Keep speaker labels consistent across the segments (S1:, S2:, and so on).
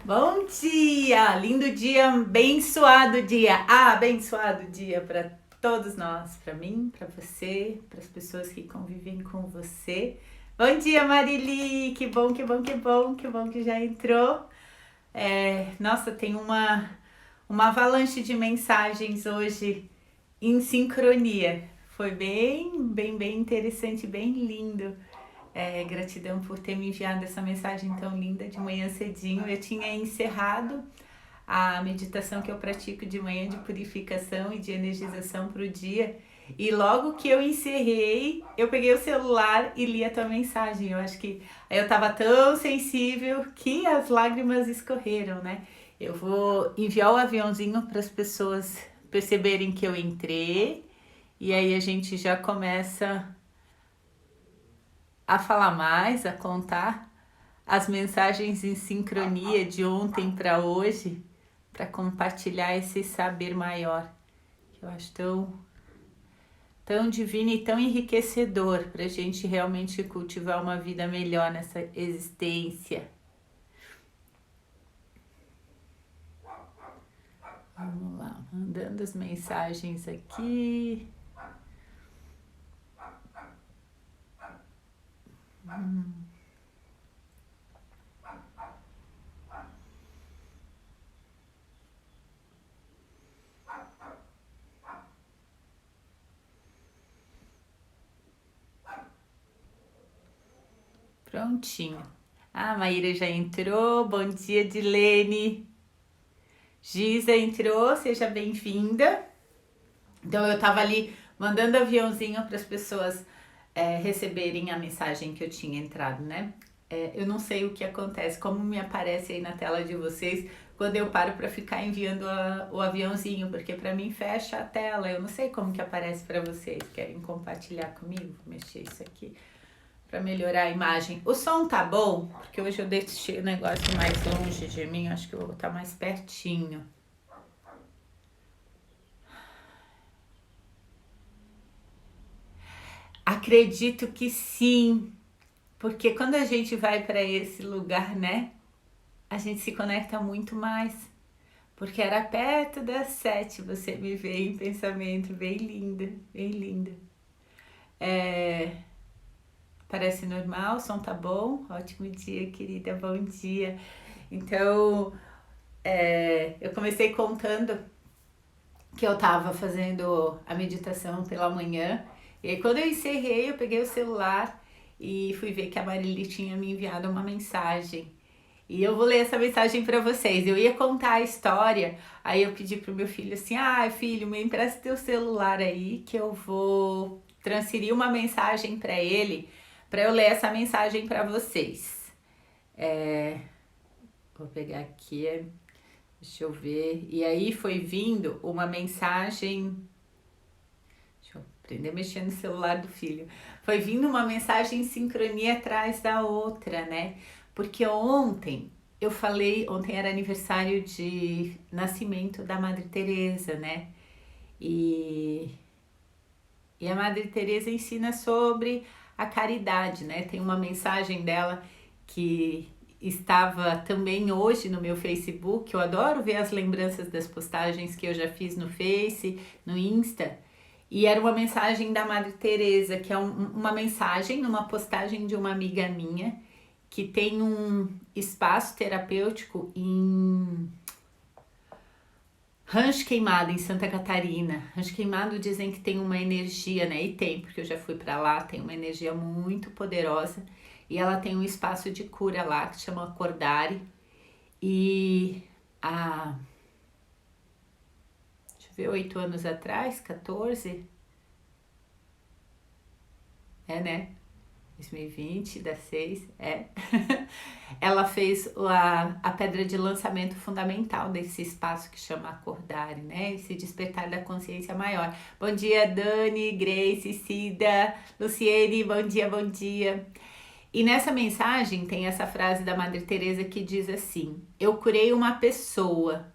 S1: Bom dia! Lindo dia, abençoado dia para todos nós, para mim, para você, para as pessoas que convivem com você. Bom dia, Marili! Que bom, que bom, que bom, que bom que já entrou. Nossa, tem uma avalanche de mensagens hoje em sincronia. Foi bem interessante, bem lindo. Gratidão por ter me enviado essa mensagem tão linda de manhã cedinho. Eu tinha encerrado a meditação que eu pratico de manhã de purificação e de energização para o dia. E logo que eu encerrei, eu peguei o celular e li a tua mensagem. Eu acho que eu estava tão sensível que as lágrimas escorreram, né? Eu vou enviar o aviãozinho para as pessoas perceberem que eu entrei. E aí a gente já começa a falar mais, a contar as mensagens em sincronia de ontem para hoje, para compartilhar esse saber maior, que eu acho tão divino e tão enriquecedor para a gente realmente cultivar uma vida melhor nessa existência. Vamos lá, mandando as mensagens aqui. Prontinho. A Maíra já entrou. Bom dia, Dilene. Giza entrou, seja bem-vinda. Então eu tava ali mandando aviãozinho para as pessoas receberem a mensagem que eu tinha entrado, né? Eu não sei o que acontece, como me aparece aí na tela de vocês quando eu paro para ficar enviando o aviãozinho, porque para mim fecha a tela. Eu não sei como que aparece para vocês. Querem compartilhar comigo? Vou mexer isso aqui para melhorar a imagem. O som tá bom? Porque hoje eu deixei o negócio mais longe de mim, acho que eu vou botar mais pertinho. Acredito que sim, porque quando a gente vai para esse lugar, né, a gente se conecta muito mais. Porque era perto das 7, você me veio em pensamento, bem linda, bem linda. Parece normal, o som tá bom? Ótimo dia, querida, bom dia. Então, eu comecei contando que eu tava fazendo a meditação pela manhã. E aí quando eu encerrei, eu peguei o celular e fui ver que a Marili tinha me enviado uma mensagem. E eu vou ler essa mensagem para vocês. Eu ia contar a história, aí eu pedi pro meu filho assim: filho, me empresta teu celular aí que eu vou transferir uma mensagem para ele, para eu ler essa mensagem para vocês. Vou pegar aqui, deixa eu ver. E aí foi vindo uma mensagem. Deixa eu aprender a mexer no celular do filho. Foi vindo uma mensagem em sincronia atrás da outra, né? Porque ontem ontem era aniversário de nascimento da Madre Teresa, né? E a Madre Teresa ensina sobre a caridade, né? Tem uma mensagem dela que estava também hoje no meu Facebook. Eu adoro ver as lembranças das postagens que eu já fiz no Face, no Insta. E era uma mensagem da Madre Teresa, que é uma mensagem, uma postagem de uma amiga minha, que tem um espaço terapêutico em Rancho Queimado, em Santa Catarina. Rancho Queimado dizem que tem uma energia, né? E tem, porque eu já fui para lá, tem uma energia muito poderosa. E ela tem um espaço de cura lá, que chama Acordare. E deixa eu ver, 8 anos atrás, 14, né? 2020, da 6, ela fez a pedra de lançamento fundamental desse espaço que chama Acordare, né? Esse despertar da consciência maior. Bom dia, Dani, Grace, Cida, Luciene, bom dia, bom dia. E nessa mensagem tem essa frase da Madre Teresa que diz assim: eu curei uma pessoa.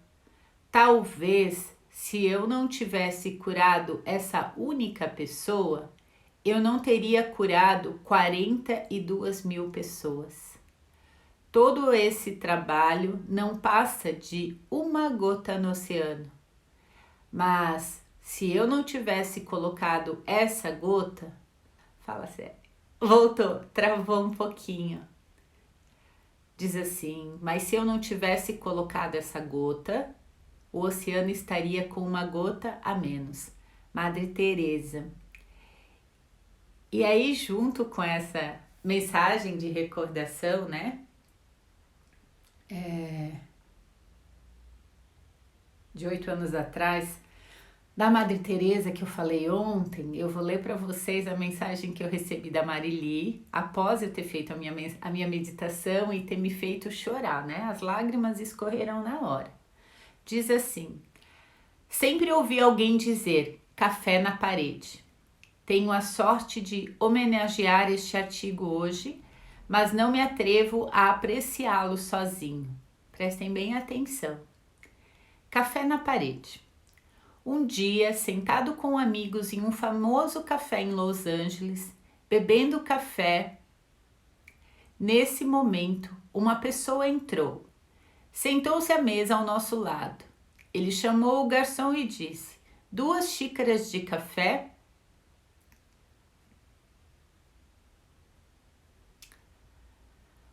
S1: Talvez, se eu não tivesse curado essa única pessoa, eu não teria curado 42 mil pessoas. Todo esse trabalho não passa de uma gota no oceano. Mas se eu não tivesse colocado essa gota, fala sério, voltou, travou um pouquinho. Diz assim, mas se eu não tivesse colocado essa gota, o oceano estaria com uma gota a menos. Madre Teresa. E aí, junto com essa mensagem de recordação, né? De 8 anos atrás, da Madre Teresa que eu falei ontem, eu vou ler para vocês a mensagem que eu recebi da Marili após eu ter feito a minha meditação e ter me feito chorar, né? As lágrimas escorreram na hora. Diz assim: sempre ouvi alguém dizer café na parede. Tenho a sorte de homenagear este artigo hoje, mas não me atrevo a apreciá-lo sozinho. Prestem bem atenção. Café na parede. Um dia, sentado com amigos em um famoso café em Los Angeles, bebendo café, nesse momento, uma pessoa entrou. Sentou-se à mesa ao nosso lado. Ele chamou o garçom e disse: 2 xícaras de café?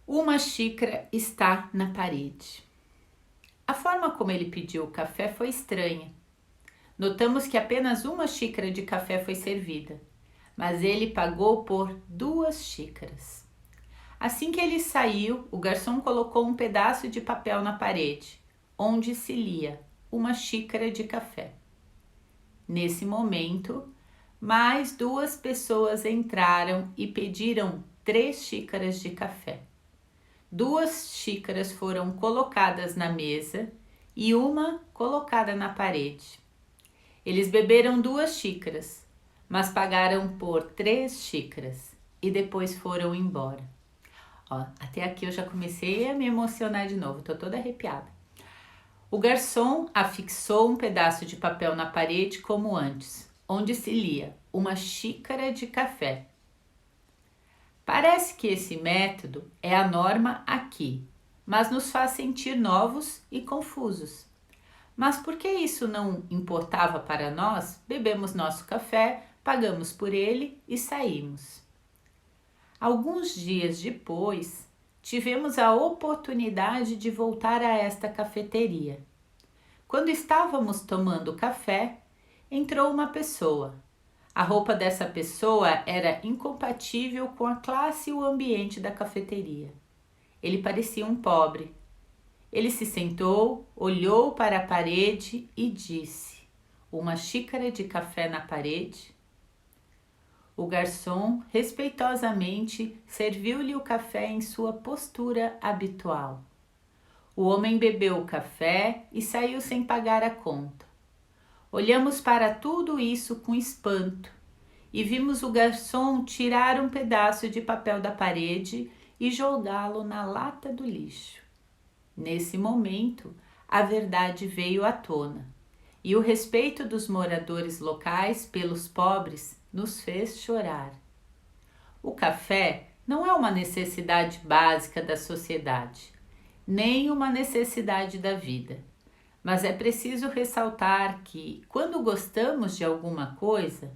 S1: Uma xícara está na parede. A forma como ele pediu o café foi estranha. Notamos que apenas 1 xícara de café foi servida, mas ele pagou por 2 xícaras. Assim que ele saiu, o garçom colocou um pedaço de papel na parede, onde se lia 1 xícara de café. Nesse momento, mais 2 pessoas entraram e pediram 3 xícaras de café. 2 xícaras foram colocadas na mesa e 1 colocada na parede. Eles beberam 2 xícaras, mas pagaram por 3 xícaras e depois foram embora. Ó, até aqui eu já comecei a me emocionar de novo, tô toda arrepiada. O garçom afixou um pedaço de papel na parede como antes, onde se lia 1 xícara de café. Parece que esse método é a norma aqui, mas nos faz sentir novos e confusos. Mas porque isso não importava para nós, bebemos nosso café, pagamos por ele e saímos. Alguns dias depois, tivemos a oportunidade de voltar a esta cafeteria. Quando estávamos tomando café, entrou uma pessoa. A roupa dessa pessoa era incompatível com a classe e o ambiente da cafeteria. Ele parecia um pobre. Ele se sentou, olhou para a parede e disse: 1 xícara de café na parede? O garçom, respeitosamente, serviu-lhe o café em sua postura habitual. O homem bebeu o café e saiu sem pagar a conta. Olhamos para tudo isso com espanto e vimos o garçom tirar um pedaço de papel da parede e jogá-lo na lata do lixo. Nesse momento, a verdade veio à tona e o respeito dos moradores locais pelos pobres nos fez chorar. O café não é uma necessidade básica da sociedade, nem uma necessidade da vida. Mas é preciso ressaltar que, quando gostamos de alguma coisa,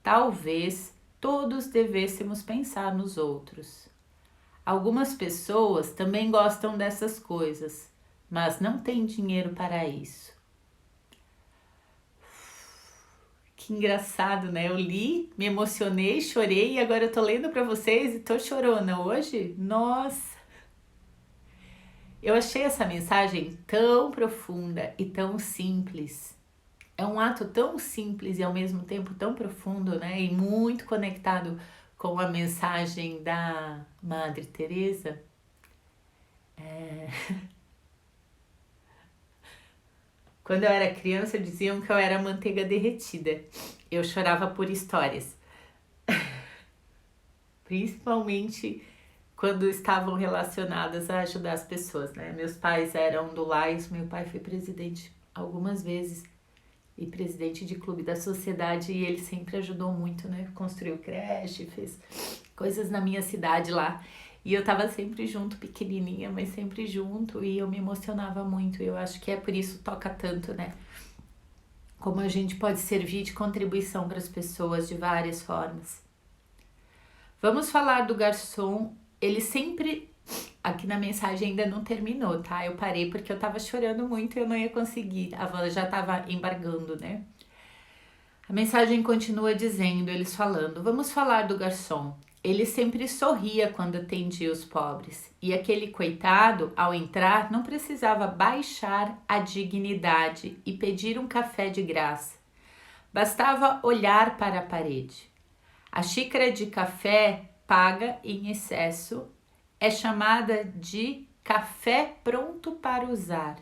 S1: talvez todos devêssemos pensar nos outros. Algumas pessoas também gostam dessas coisas, mas não têm dinheiro para isso. Que engraçado, né? Eu li, me emocionei, chorei e agora eu tô lendo para vocês e tô chorona hoje. Nossa! Eu achei essa mensagem tão profunda e tão simples. É um ato tão simples e ao mesmo tempo tão profundo, né? E muito conectado com a mensagem da Madre Teresa. Quando eu era criança diziam que eu era manteiga derretida. Eu chorava por histórias. Principalmente quando estavam relacionadas a ajudar as pessoas, né? Meus pais eram do Lais, meu pai foi presidente algumas vezes e presidente de clube da sociedade e ele sempre ajudou muito, né? Construiu creche, fez coisas na minha cidade lá. E eu tava sempre junto, pequenininha, mas sempre junto, e eu me emocionava muito. Eu acho que é por isso toca tanto, né? Como a gente pode servir de contribuição para as pessoas de várias formas. Vamos falar do garçom. Ele sempre, aqui na mensagem ainda não terminou, tá? Eu parei porque eu tava chorando muito e eu não ia conseguir. A voz já tava embargando, né? A mensagem continua dizendo, eles falando, vamos falar do garçom. Ele sempre sorria quando atendia os pobres. E aquele coitado, ao entrar, não precisava baixar a dignidade e pedir um café de graça. Bastava olhar para a parede. A xícara de café paga em excesso é chamada de café pronto para usar.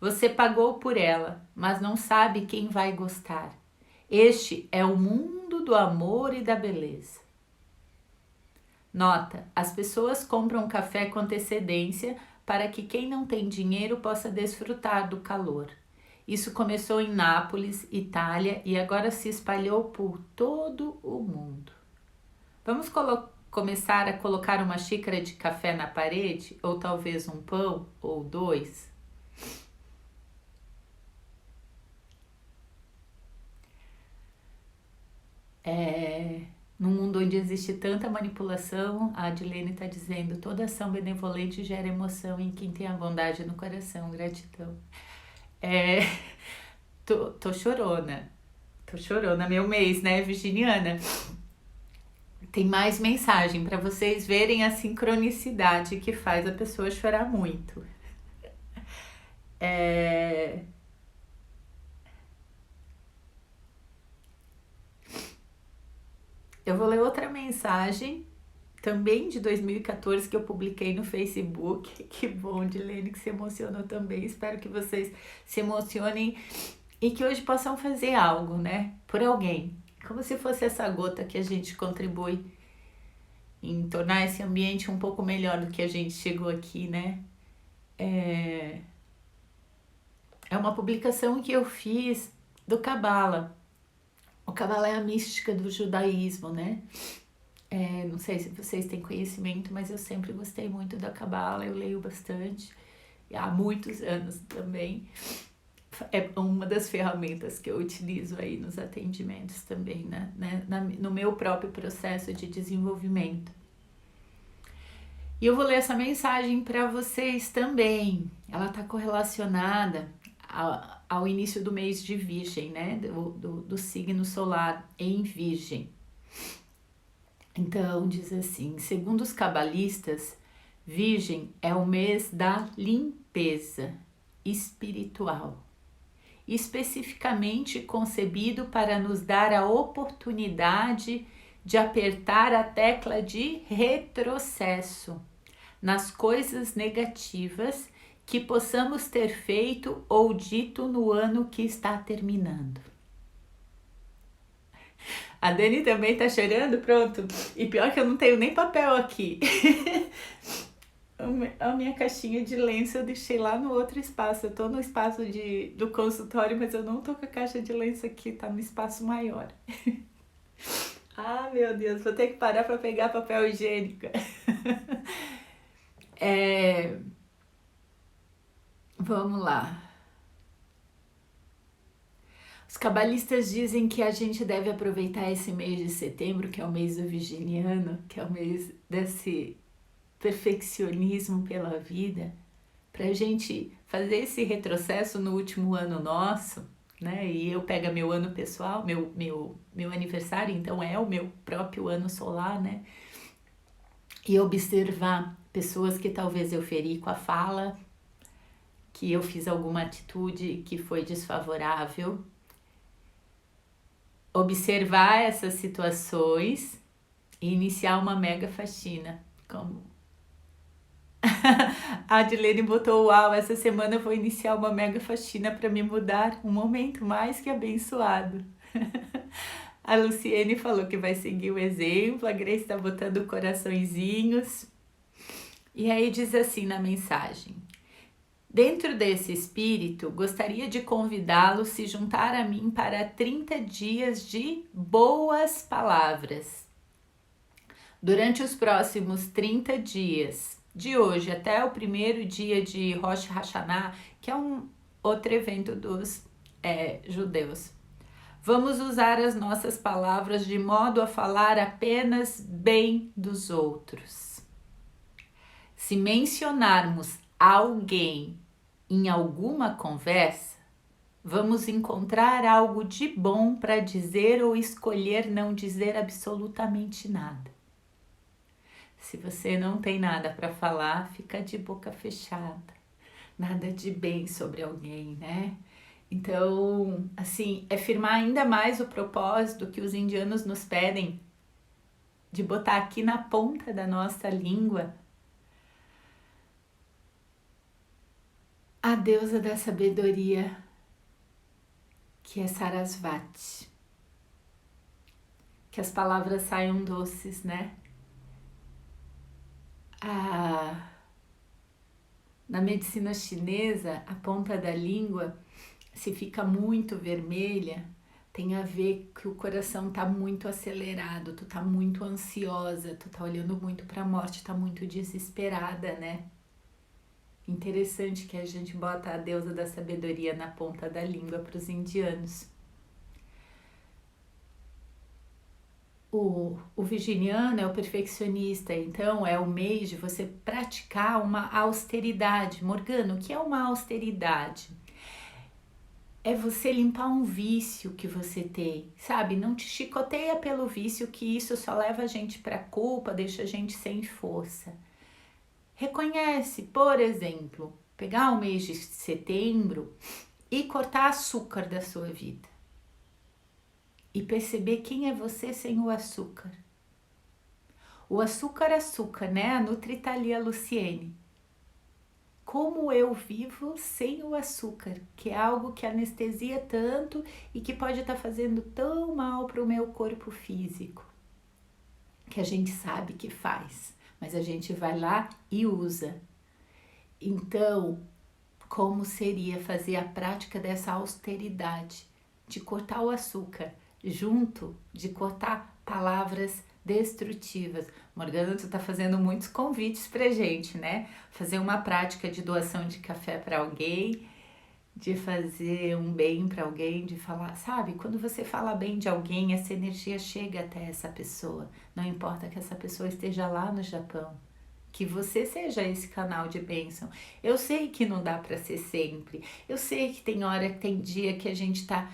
S1: Você pagou por ela, mas não sabe quem vai gostar. Este é o mundo do amor e da beleza. Nota: as pessoas compram café com antecedência para que quem não tem dinheiro possa desfrutar do calor. Isso começou em Nápoles, Itália, e agora se espalhou por todo o mundo. Vamos começar a colocar uma xícara de café na parede, ou talvez um pão, ou dois? Num mundo onde existe tanta manipulação, a Adilene está dizendo, toda ação benevolente gera emoção em quem tem a bondade no coração, gratidão. Tô chorona, meu mês, né, virginiana? Tem mais mensagem para vocês verem a sincronicidade que faz a pessoa chorar muito. Eu vou ler outra mensagem, também de 2014, que eu publiquei no Facebook. Que bom, Dilene, que se emocionou também. Espero que vocês se emocionem e que hoje possam fazer algo, né? Por alguém. Como se fosse essa gota que a gente contribui em tornar esse ambiente um pouco melhor do que a gente chegou aqui, né? É uma publicação que eu fiz do Cabala. O Cabala é a mística do judaísmo, né? Não sei se vocês têm conhecimento, mas eu sempre gostei muito da Cabala, eu leio bastante, há muitos anos também. É uma das ferramentas que eu utilizo aí nos atendimentos também, né? No meu próprio processo de desenvolvimento. E eu vou ler essa mensagem para vocês também. Ela está correlacionada ao início do mês de Virgem, né? Do signo solar em Virgem. Então, diz assim, segundo os cabalistas, Virgem é o mês da limpeza espiritual, especificamente concebido para nos dar a oportunidade de apertar a tecla de retrocesso nas coisas negativas que possamos ter feito ou dito no ano que está terminando. A Dani também tá chorando, pronto. E pior que eu não tenho nem papel aqui. A minha caixinha de lenço eu deixei lá no outro espaço. Eu tô no espaço do consultório, mas eu não tô com a caixa de lenço aqui, tá no espaço maior. Ah, meu Deus, vou ter que parar pra pegar papel higiênico. Vamos lá. Os cabalistas dizem que a gente deve aproveitar esse mês de setembro, que é o mês do virginiano, que é o mês desse perfeccionismo pela vida, para a gente fazer esse retrocesso no último ano nosso, né? E eu pego meu ano pessoal, meu aniversário, então é o meu próprio ano solar, né? E observar pessoas que talvez eu feri com a fala, que eu fiz alguma atitude que foi desfavorável, observar essas situações e iniciar uma mega faxina. Como a Adilene botou, uau, essa semana eu vou iniciar uma mega faxina para me mudar, um momento mais que abençoado. A Luciene falou que vai seguir o exemplo, a Grace está botando coraçõezinhos. E aí diz assim na mensagem: dentro desse espírito, gostaria de convidá-lo a se juntar a mim para 30 dias de boas palavras. Durante os próximos 30 dias, de hoje até o primeiro dia de Rosh Hashanah, que é um outro evento dos judeus, vamos usar as nossas palavras de modo a falar apenas bem dos outros. Se mencionarmos alguém em alguma conversa, vamos encontrar algo de bom para dizer ou escolher não dizer absolutamente nada. Se você não tem nada para falar, fica de boca fechada. Nada de bem sobre alguém, né? Então, assim, é firmar ainda mais o propósito que os indianos nos pedem de botar aqui na ponta da nossa língua a deusa da sabedoria, que é Sarasvati. Que as palavras saiam doces, né? Na medicina chinesa, a ponta da língua, se fica muito vermelha, tem a ver que o coração tá muito acelerado, tu tá muito ansiosa, tu tá olhando muito pra morte, tá muito desesperada, né? Interessante que a gente bota a deusa da sabedoria na ponta da língua para os indianos. O virginiano é o perfeccionista, então é o mês de você praticar uma austeridade. Morgana, o que é uma austeridade? É você limpar um vício que você tem, sabe? Não te chicoteia pelo vício, que isso só leva a gente para culpa, deixa a gente sem força. Reconhece, por exemplo, pegar o mês de setembro e cortar açúcar da sua vida. E perceber quem é você sem o açúcar. O açúcar, né? A Nutrithalia Luciene. Como eu vivo sem o açúcar, que é algo que anestesia tanto e que pode estar fazendo tão mal para o meu corpo físico, que a gente sabe que faz, mas a gente vai lá e usa. Então, como seria fazer a prática dessa austeridade, de cortar o açúcar, junto de cortar palavras destrutivas? Morgana, tu tá fazendo muitos convites pra gente, né? Fazer uma prática de doação de café para alguém, de fazer um bem para alguém, de falar, sabe? Quando você fala bem de alguém, essa energia chega até essa pessoa. Não importa que essa pessoa esteja lá no Japão. Que você seja esse canal de bênção. Eu sei que não dá para ser sempre. Eu sei que tem hora, tem dia que a gente tá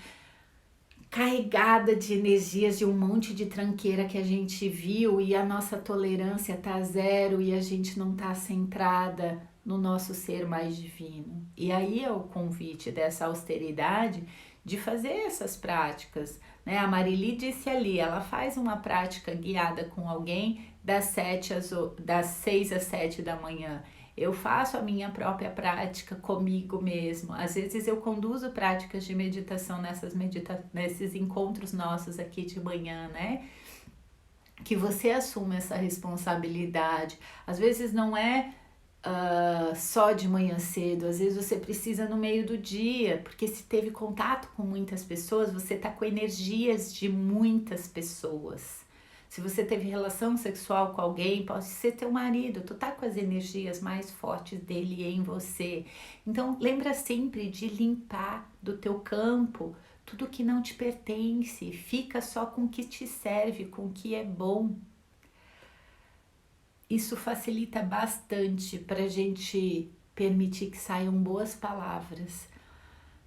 S1: carregada de energias de um monte de tranqueira que a gente viu e a nossa tolerância tá zero e a gente não tá centrada no nosso ser mais divino. E aí é o convite dessa austeridade de fazer essas práticas, né? A Marili disse ali, ela faz uma prática guiada com alguém das 6 às 7 da manhã. Eu faço a minha própria prática comigo mesmo. Às vezes eu conduzo práticas de meditação nesses encontros nossos aqui de manhã, né? Que você assuma essa responsabilidade. Às vezes não é só de manhã cedo, às vezes você precisa no meio do dia, porque se teve contato com muitas pessoas, você tá com energias de muitas pessoas. Se você teve relação sexual com alguém, pode ser teu marido, tu tá com as energias mais fortes dele em você. Então, lembra sempre de limpar do teu campo tudo que não te pertence, fica só com o que te serve, com o que é bom. Isso facilita bastante para a gente permitir que saiam boas palavras,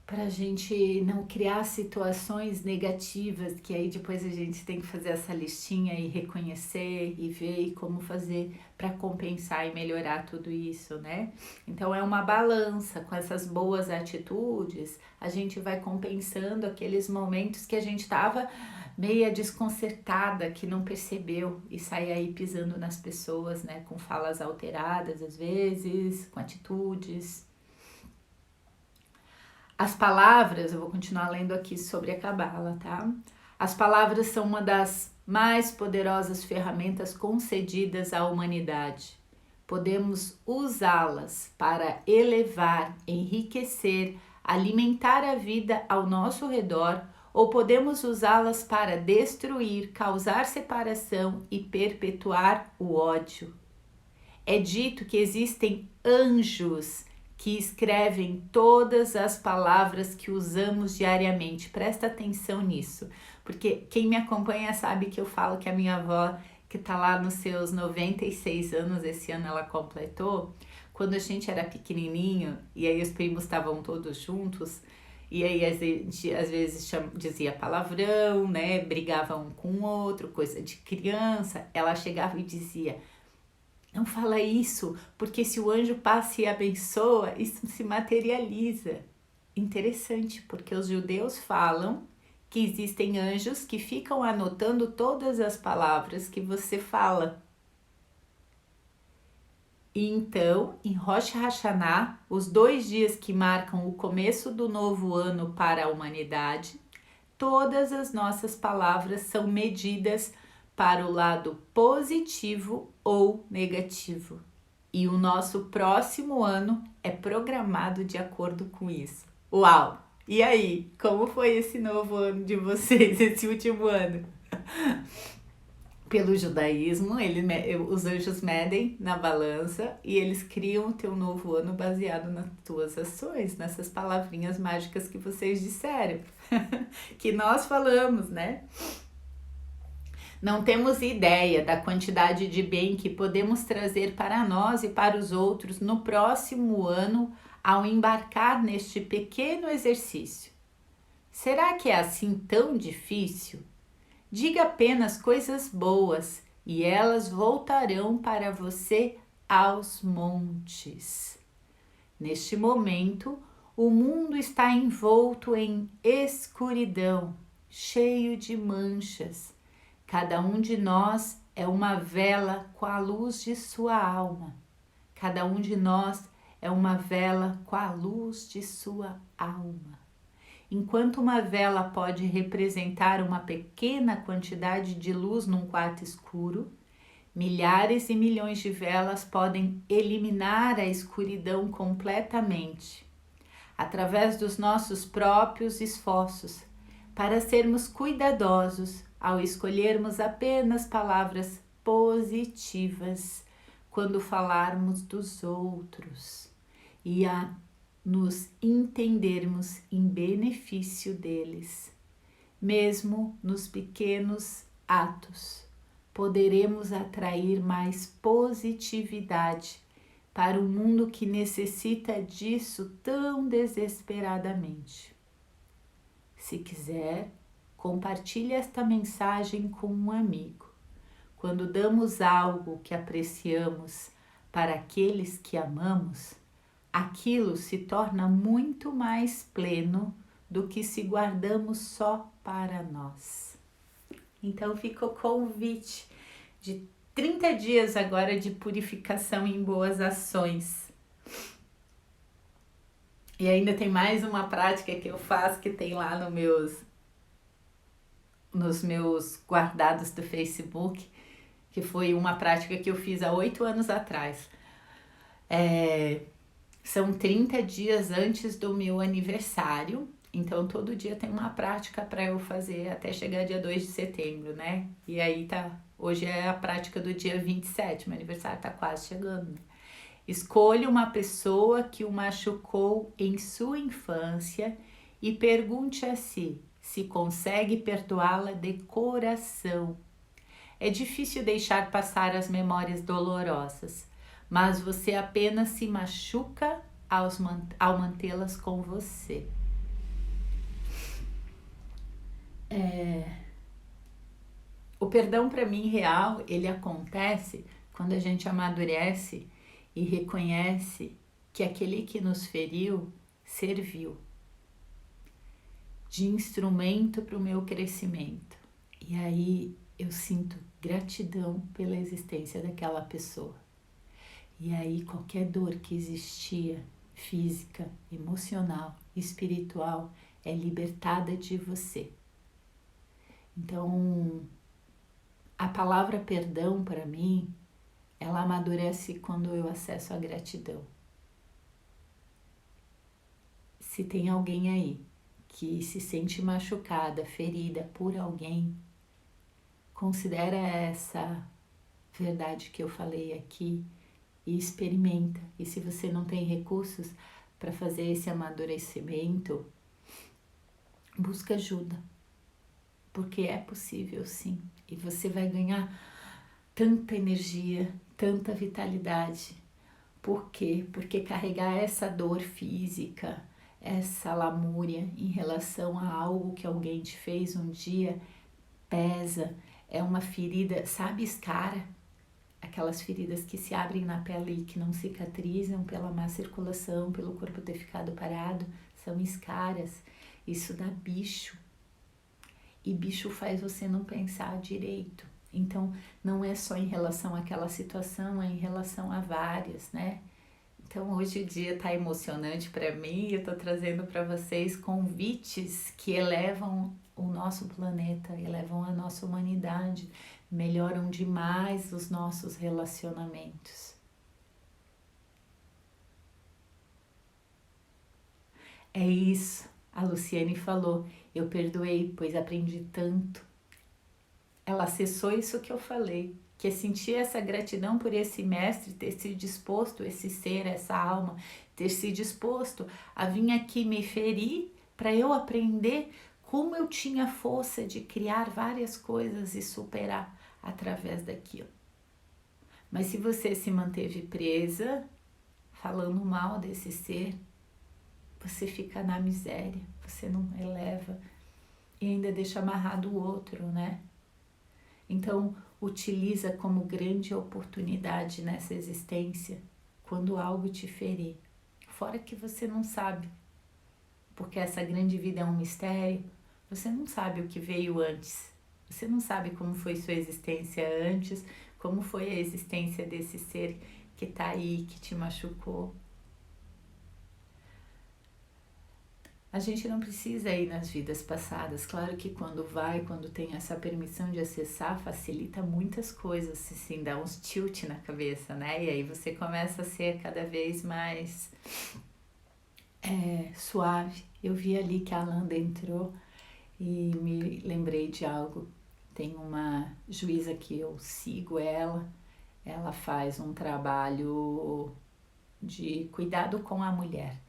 S1: para a gente não criar situações negativas, que aí depois a gente tem que fazer essa listinha e reconhecer e ver como fazer para compensar e melhorar tudo isso, né? Então é uma balança, com essas boas atitudes, a gente vai compensando aqueles momentos que a gente estava meia desconcertada, que não percebeu e sai aí pisando nas pessoas, né? Com falas alteradas às vezes, com atitudes. As palavras, eu vou continuar lendo aqui sobre a Cabala, tá? As palavras são uma das mais poderosas ferramentas concedidas à humanidade. Podemos usá-las para elevar, enriquecer, alimentar a vida ao nosso redor ou podemos usá-las para destruir, causar separação e perpetuar o ódio. É dito que existem anjos que escrevem todas as palavras que usamos diariamente. Presta atenção nisso, porque quem me acompanha sabe que eu falo que a minha avó, que está lá nos seus 96 anos, esse ano ela completou, quando a gente era pequenininho, e aí os primos estavam todos juntos, e aí a gente às vezes dizia palavrão, né, brigava um com o outro, coisa de criança, ela chegava e dizia: não fala isso, porque se o anjo passa e abençoa, isso se materializa. Interessante, porque os judeus falam que existem anjos que ficam anotando todas as palavras que você fala. E então, em Rosh Hashanah, os 2 dias que marcam o começo do novo ano para a humanidade, todas as nossas palavras são medidas para o lado positivo ou negativo. E o nosso próximo ano é programado de acordo com isso. Uau! E aí, como foi esse novo ano de vocês, esse último ano? Pelo judaísmo, os anjos medem na balança e eles criam o teu novo ano baseado nas tuas ações, nessas palavrinhas mágicas que vocês disseram, que nós falamos, né? Não temos ideia da quantidade de bem que podemos trazer para nós e para os outros no próximo ano ao embarcar neste pequeno exercício. Será que é assim tão difícil? Diga apenas coisas boas e elas voltarão para você aos montes. Neste momento, o mundo está envolto em escuridão, cheio de manchas. Cada um de nós é uma vela com a luz de sua alma. Cada um de nós é uma vela com a luz de sua alma. Enquanto uma vela pode representar uma pequena quantidade de luz num quarto escuro, milhares e milhões de velas podem eliminar a escuridão completamente, através dos nossos próprios esforços, para sermos cuidadosos ao escolhermos apenas palavras positivas quando falarmos dos outros e a nos entendermos em benefício deles. Mesmo nos pequenos atos, poderemos atrair mais positividade para um mundo que necessita disso tão desesperadamente. Se quiser, compartilhe esta mensagem com um amigo. Quando damos algo que apreciamos para aqueles que amamos, aquilo se torna muito mais pleno do que se guardamos só para nós. Então fica o convite de 30 dias agora de purificação em boas ações. E ainda tem mais uma prática que eu faço que tem lá nos meus guardados do Facebook, que foi uma prática que eu fiz há 8 anos atrás. São 30 dias antes do meu aniversário, então todo dia tem uma prática para eu fazer até chegar dia 2 de setembro, né? E aí hoje é a prática do dia 27, meu aniversário tá quase chegando, né? Escolha uma pessoa que o machucou em sua infância e pergunte a si se consegue perdoá-la de coração. É difícil deixar passar as memórias dolorosas, mas você apenas se machuca ao mantê-las com você. O perdão para mim real, ele acontece quando a gente amadurece e reconhece que aquele que nos feriu serviu de instrumento para o meu crescimento. E aí eu sinto gratidão pela existência daquela pessoa. E aí qualquer dor que existia, física, emocional, espiritual, é libertada de você. Então, a palavra perdão para mim, ela amadurece quando eu acesso a gratidão. Se tem alguém aí que se sente machucada, ferida por alguém, considera essa verdade que eu falei aqui e experimenta. E se você não tem recursos para fazer esse amadurecimento, busca ajuda, porque é possível sim. E você vai ganhar tanta energia, tanta vitalidade. Por quê? Porque carregar essa dor física, essa lamúria em relação a algo que alguém te fez um dia, pesa, é uma ferida, sabe, escara? Aquelas feridas que se abrem na pele e que não cicatrizam pela má circulação, pelo corpo ter ficado parado, são escaras. Isso dá bicho. E bicho faz você não pensar direito. Então, não é só em relação àquela situação, é em relação a várias, né? Então, hoje o dia tá emocionante para mim e eu tô trazendo para vocês convites que elevam o nosso planeta, elevam a nossa humanidade, melhoram demais os nossos relacionamentos. É isso, a Luciane falou, eu perdoei, pois aprendi tanto. Ela acessou isso que eu falei, que é sentir essa gratidão por esse mestre, ter se disposto, esse ser, essa alma, ter se disposto a vir aqui me ferir para eu aprender como eu tinha força de criar várias coisas e superar através daquilo. Mas se você se manteve presa, falando mal desse ser, você fica na miséria, você não eleva e ainda deixa amarrado o outro, né? Então, utiliza como grande oportunidade nessa existência quando algo te ferir. Fora que você não sabe, porque essa grande vida é um mistério, você não sabe o que veio antes. Você não sabe como foi sua existência antes, como foi a existência desse ser que tá aí, que te machucou. A gente não precisa ir nas vidas passadas. Claro que quando tem essa permissão de acessar, facilita muitas coisas, assim, dá uns tilt na cabeça, né? E aí você começa a ser cada vez mais suave. Eu vi ali que a Alanda entrou e me lembrei de algo. Tem uma juíza que eu sigo ela faz um trabalho de cuidado com a mulher.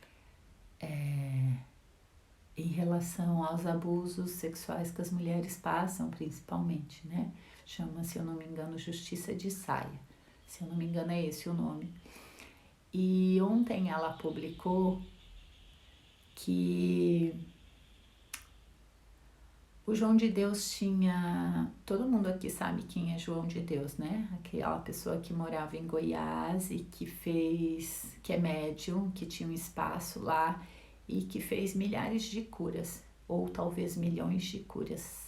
S1: Em relação aos abusos sexuais que as mulheres passam, principalmente, né? Chama, se eu não me engano, Justiça de Saia. Se eu não me engano, é esse o nome. E ontem ela publicou que o João de Deus tinha... Todo mundo aqui sabe quem é João de Deus, né? Aquela pessoa que morava em Goiás e que é médium, que tinha um espaço lá e que fez milhares de curas, ou talvez milhões de curas,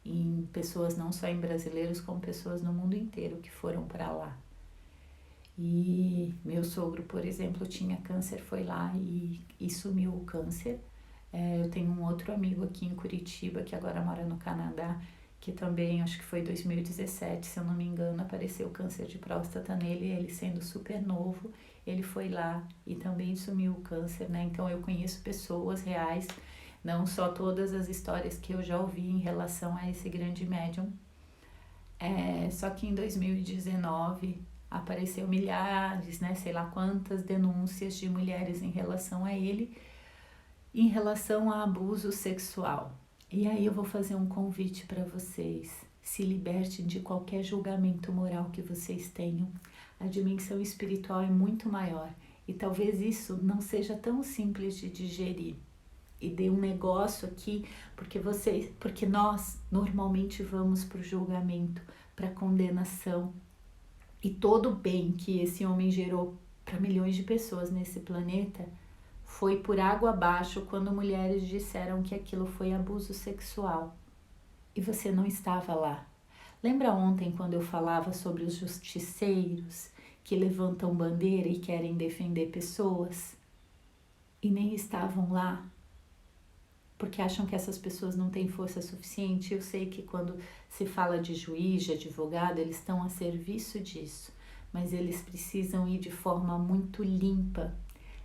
S1: em pessoas, não só em brasileiros, como pessoas no mundo inteiro que foram para lá. E meu sogro, por exemplo, tinha câncer, foi lá e sumiu o câncer. Eu tenho um outro amigo aqui em Curitiba, que agora mora no Canadá, que também, acho que foi 2017, se eu não me engano, apareceu câncer de próstata nele, ele sendo super novo, ele foi lá e também sumiu o câncer, né? Então eu conheço pessoas reais, não só todas as histórias que eu já ouvi em relação a esse grande médium. Só que em 2019 apareceu milhares, né? Sei lá quantas denúncias de mulheres em relação a ele, em relação a abuso sexual. E aí eu vou fazer um convite para vocês. Se libertem de qualquer julgamento moral que vocês tenham. A dimensão espiritual é muito maior. E talvez isso não seja tão simples de digerir. E dê um negócio aqui, porque nós normalmente vamos para o julgamento, para a condenação. E todo o bem que esse homem gerou para milhões de pessoas nesse planeta foi por água abaixo quando mulheres disseram que aquilo foi abuso sexual. E você não estava lá. Lembra ontem quando eu falava sobre os justiceiros que levantam bandeira e querem defender pessoas? E nem estavam lá, porque acham que essas pessoas não têm força suficiente. Eu sei que quando se fala de juiz, de advogado, eles estão a serviço disso, mas eles precisam ir de forma muito limpa,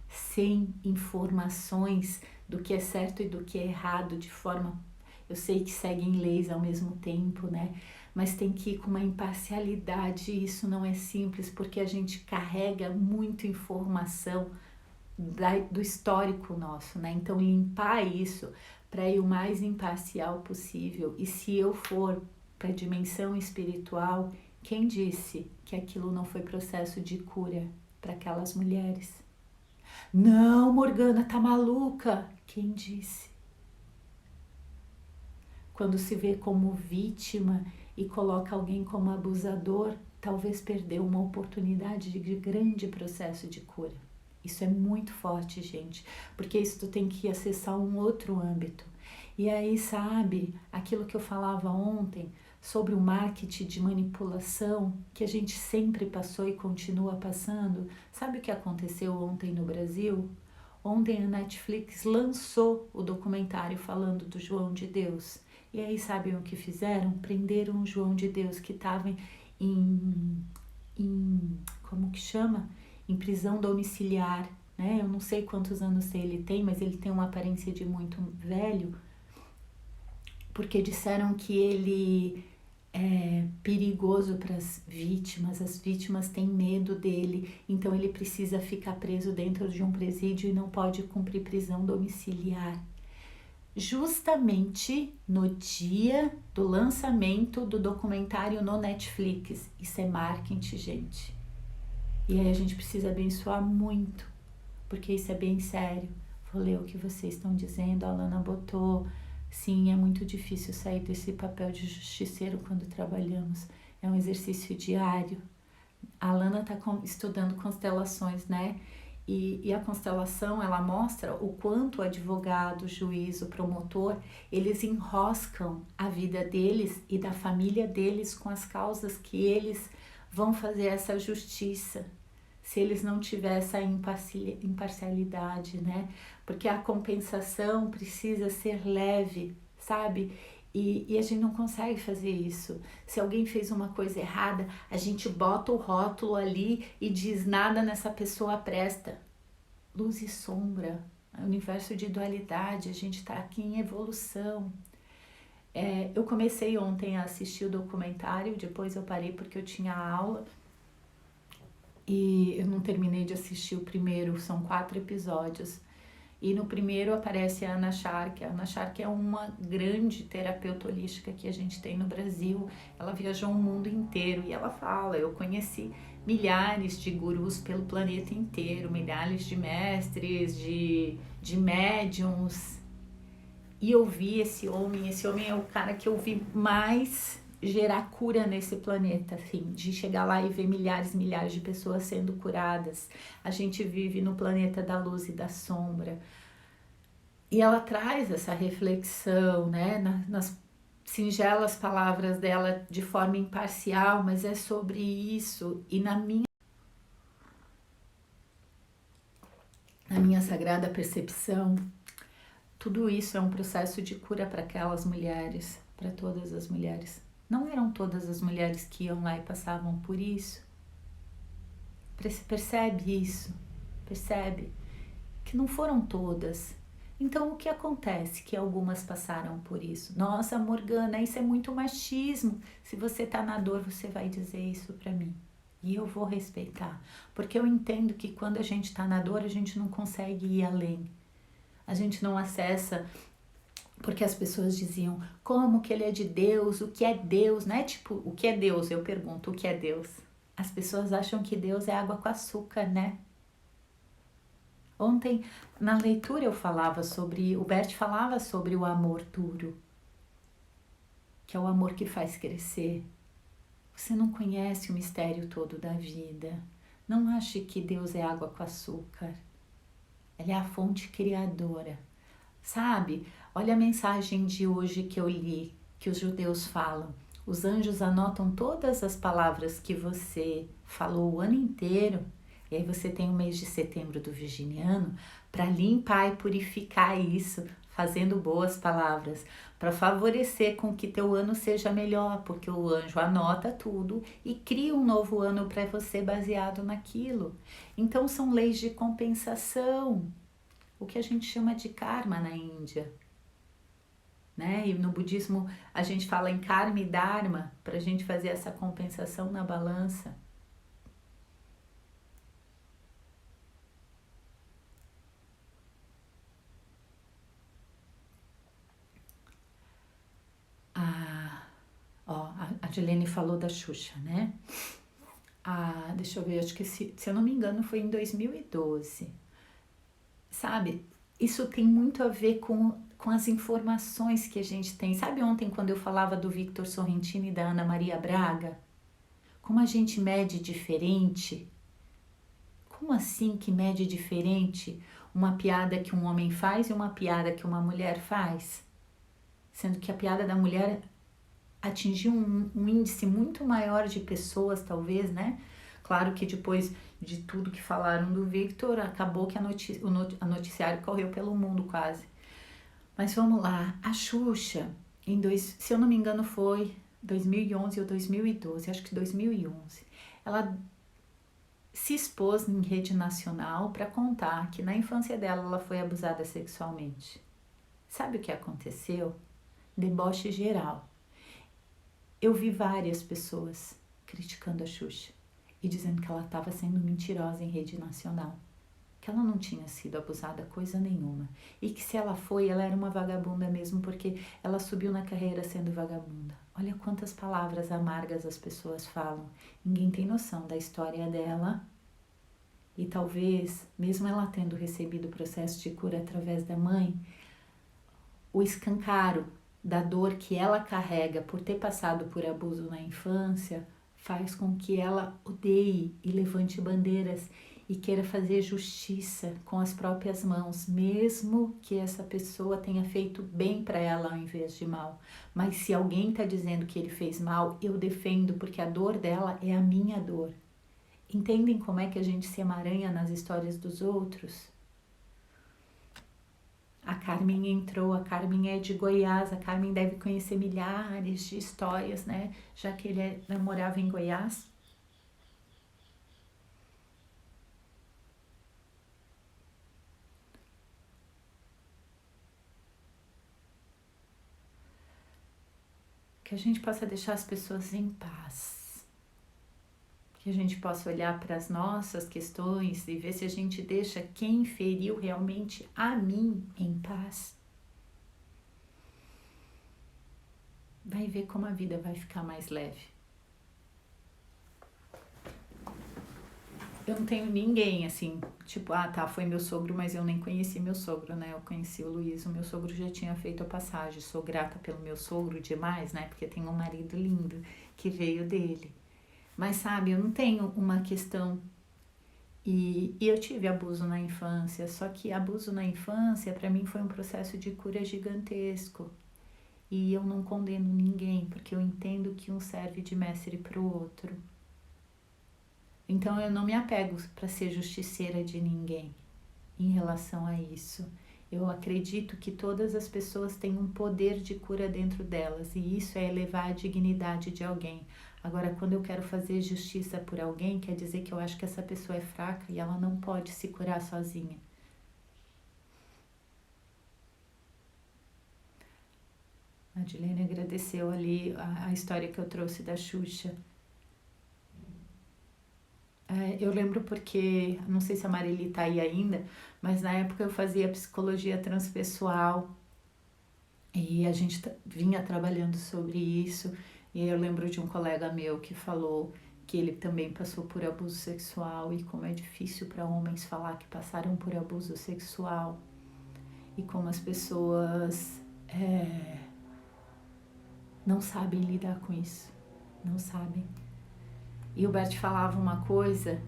S1: sem informações do que é certo e do que é errado, de forma, eu sei que seguem leis ao mesmo tempo, né? Mas tem que ir com uma imparcialidade, e isso não é simples, porque a gente carrega muita informação do histórico nosso, né? Então limpar isso para ir o mais imparcial possível. E se eu for para a dimensão espiritual, quem disse que aquilo não foi processo de cura para aquelas mulheres? Não, Morgana, tá maluca? Quem disse? Quando se vê como vítima e coloca alguém como abusador, talvez perdeu uma oportunidade de grande processo de cura. Isso é muito forte, gente, porque isso tu tem que acessar um outro âmbito. E aí, sabe, aquilo que eu falava ontem sobre o marketing de manipulação, que a gente sempre passou e continua passando. Sabe o que aconteceu ontem no Brasil? Ontem a Netflix lançou o documentário falando do João de Deus. E aí, sabem o que fizeram? Prenderam o João de Deus, que estava como que chama? Em prisão domiciliar, né? Eu não sei quantos anos ele tem, mas ele tem uma aparência de muito velho, porque disseram que ele é perigoso para as vítimas têm medo dele, então ele precisa ficar preso dentro de um presídio e não pode cumprir prisão domiciliar. Justamente no dia do lançamento do documentário no Netflix. Isso é marketing, gente. E aí a gente precisa abençoar muito, porque isso é bem sério. Vou ler o que vocês estão dizendo. A Alana botou: sim, é muito difícil sair desse papel de justiceiro quando trabalhamos. É um exercício diário. A Alana está estudando constelações, né? E a constelação, ela mostra o quanto o advogado, o juiz, o promotor, eles enroscam a vida deles e da família deles com as causas que eles vão fazer essa justiça, se eles não tiverem essa imparcialidade, né? Porque a compensação precisa ser leve, sabe? E a gente não consegue fazer isso. Se alguém fez uma coisa errada, a gente bota o rótulo ali e diz: nada nessa pessoa presta. Luz e sombra, universo de dualidade, a gente está aqui em evolução. Eu comecei ontem a assistir o documentário, depois eu parei porque eu tinha aula e eu não terminei de assistir o primeiro, são 4 episódios. E no primeiro aparece a Ana Shark. A Ana Shark é uma grande terapeuta holística que a gente tem no Brasil. Ela viajou o mundo inteiro e ela fala: eu conheci milhares de gurus pelo planeta inteiro, milhares de mestres, de médiums. E eu vi esse homem é o cara que eu vi mais gerar cura nesse planeta, assim, de chegar lá e ver milhares de pessoas sendo curadas. A gente vive no planeta da luz e da sombra. E ela traz essa reflexão, né, nas singelas palavras dela, de forma imparcial, mas é sobre isso. E na minha sagrada percepção, tudo isso é um processo de cura para aquelas mulheres, para todas as mulheres. Não eram todas as mulheres que iam lá e passavam por isso. Percebe isso? Percebe? Que não foram todas. Então, o que acontece? Que algumas passaram por isso. Nossa, Morgana, isso é muito machismo. Se você tá na dor, você vai dizer isso pra mim. E eu vou respeitar. Porque eu entendo que quando a gente tá na dor, a gente não consegue ir além. A gente não acessa. Porque as pessoas diziam: como que ele é de Deus? O que é Deus? Não é tipo, o que é Deus? Eu pergunto, o que é Deus? As pessoas acham que Deus é água com açúcar, né? Ontem, na leitura, o Bert falava sobre o amor duro, que é o amor que faz crescer. Você não conhece o mistério todo da vida. Não ache que Deus é água com açúcar. Ele é a fonte criadora. Sabe? Olha a mensagem de hoje que eu li, que os judeus falam. Os anjos anotam todas as palavras que você falou o ano inteiro. E aí você tem o mês de setembro do virginiano para limpar e purificar isso. fazendo boas palavras, para favorecer com que teu ano seja melhor, porque o anjo anota tudo e cria um novo ano para você baseado naquilo. Então são leis de compensação, o que a gente chama de karma na Índia. Né? E no budismo a gente fala em karma e dharma para a gente fazer essa compensação na balança. A Dilene falou da Xuxa, né? Deixa eu ver, acho que se eu não me engano foi em 2012. Sabe, isso tem muito a ver com as informações que a gente tem. Sabe ontem quando eu falava do Victor Sorrentino e da Ana Maria Braga? Como a gente mede diferente? Como assim que mede diferente uma piada que um homem faz e uma piada que uma mulher faz? Sendo que a piada da mulher atingiu um índice muito maior de pessoas, talvez, né? Claro que depois de tudo que falaram do Victor, acabou que a noticiário correu pelo mundo quase. Mas vamos lá, a Xuxa, se eu não me engano foi 2011 ou 2012, acho que 2011, ela se expôs em rede nacional para contar que na infância dela ela foi abusada sexualmente. Sabe o que aconteceu? Deboche geral. Eu vi várias pessoas criticando a Xuxa e dizendo que ela estava sendo mentirosa em rede nacional, que ela não tinha sido abusada coisa nenhuma e que se ela foi, ela era uma vagabunda mesmo porque ela subiu na carreira sendo vagabunda. Olha quantas palavras amargas as pessoas falam. Ninguém tem noção da história dela e talvez, mesmo ela tendo recebido o processo de cura através da mãe, o escancaro da dor que ela carrega por ter passado por abuso na infância faz com que ela odeie e levante bandeiras e queira fazer justiça com as próprias mãos, mesmo que essa pessoa tenha feito bem para ela ao invés de mal. Mas se alguém está dizendo que ele fez mal, eu defendo, porque a dor dela é a minha dor. Entendem como é que a gente se emaranha nas histórias dos outros? A Carmen entrou, a Carmen é de Goiás, a Carmen deve conhecer milhares de histórias, né? Já que ele morava em Goiás. Que a gente possa deixar as pessoas em paz. Que a gente possa olhar para as nossas questões e ver se a gente deixa quem feriu realmente a mim em paz. Vai ver como a vida vai ficar mais leve. Eu não tenho ninguém assim, tipo, foi meu sogro, mas eu nem conheci meu sogro, né? Eu conheci o Luiz, o meu sogro já tinha feito a passagem. Sou grata pelo meu sogro demais, né? Porque tenho um marido lindo que veio dele. Mas sabe, eu não tenho uma questão. E eu tive abuso na infância, só que abuso na infância para mim foi um processo de cura gigantesco. E eu não condeno ninguém, porque eu entendo que um serve de mestre para o outro. Então eu não me apego para ser justiceira de ninguém em relação a isso. Eu acredito que todas as pessoas têm um poder de cura dentro delas e isso é elevar a dignidade de alguém. Agora, quando eu quero fazer justiça por alguém, quer dizer que eu acho que essa pessoa é fraca e ela não pode se curar sozinha. A Dilene agradeceu ali a história que eu trouxe da Xuxa. Eu lembro porque, não sei se a Marili tá aí ainda, mas na época eu fazia psicologia transpessoal e a gente vinha trabalhando sobre isso. E eu lembro de um colega meu que falou que ele também passou por abuso sexual e como é difícil para homens falar que passaram por abuso sexual e como as pessoas não sabem lidar com isso, não sabem. E o Bert falava uma coisa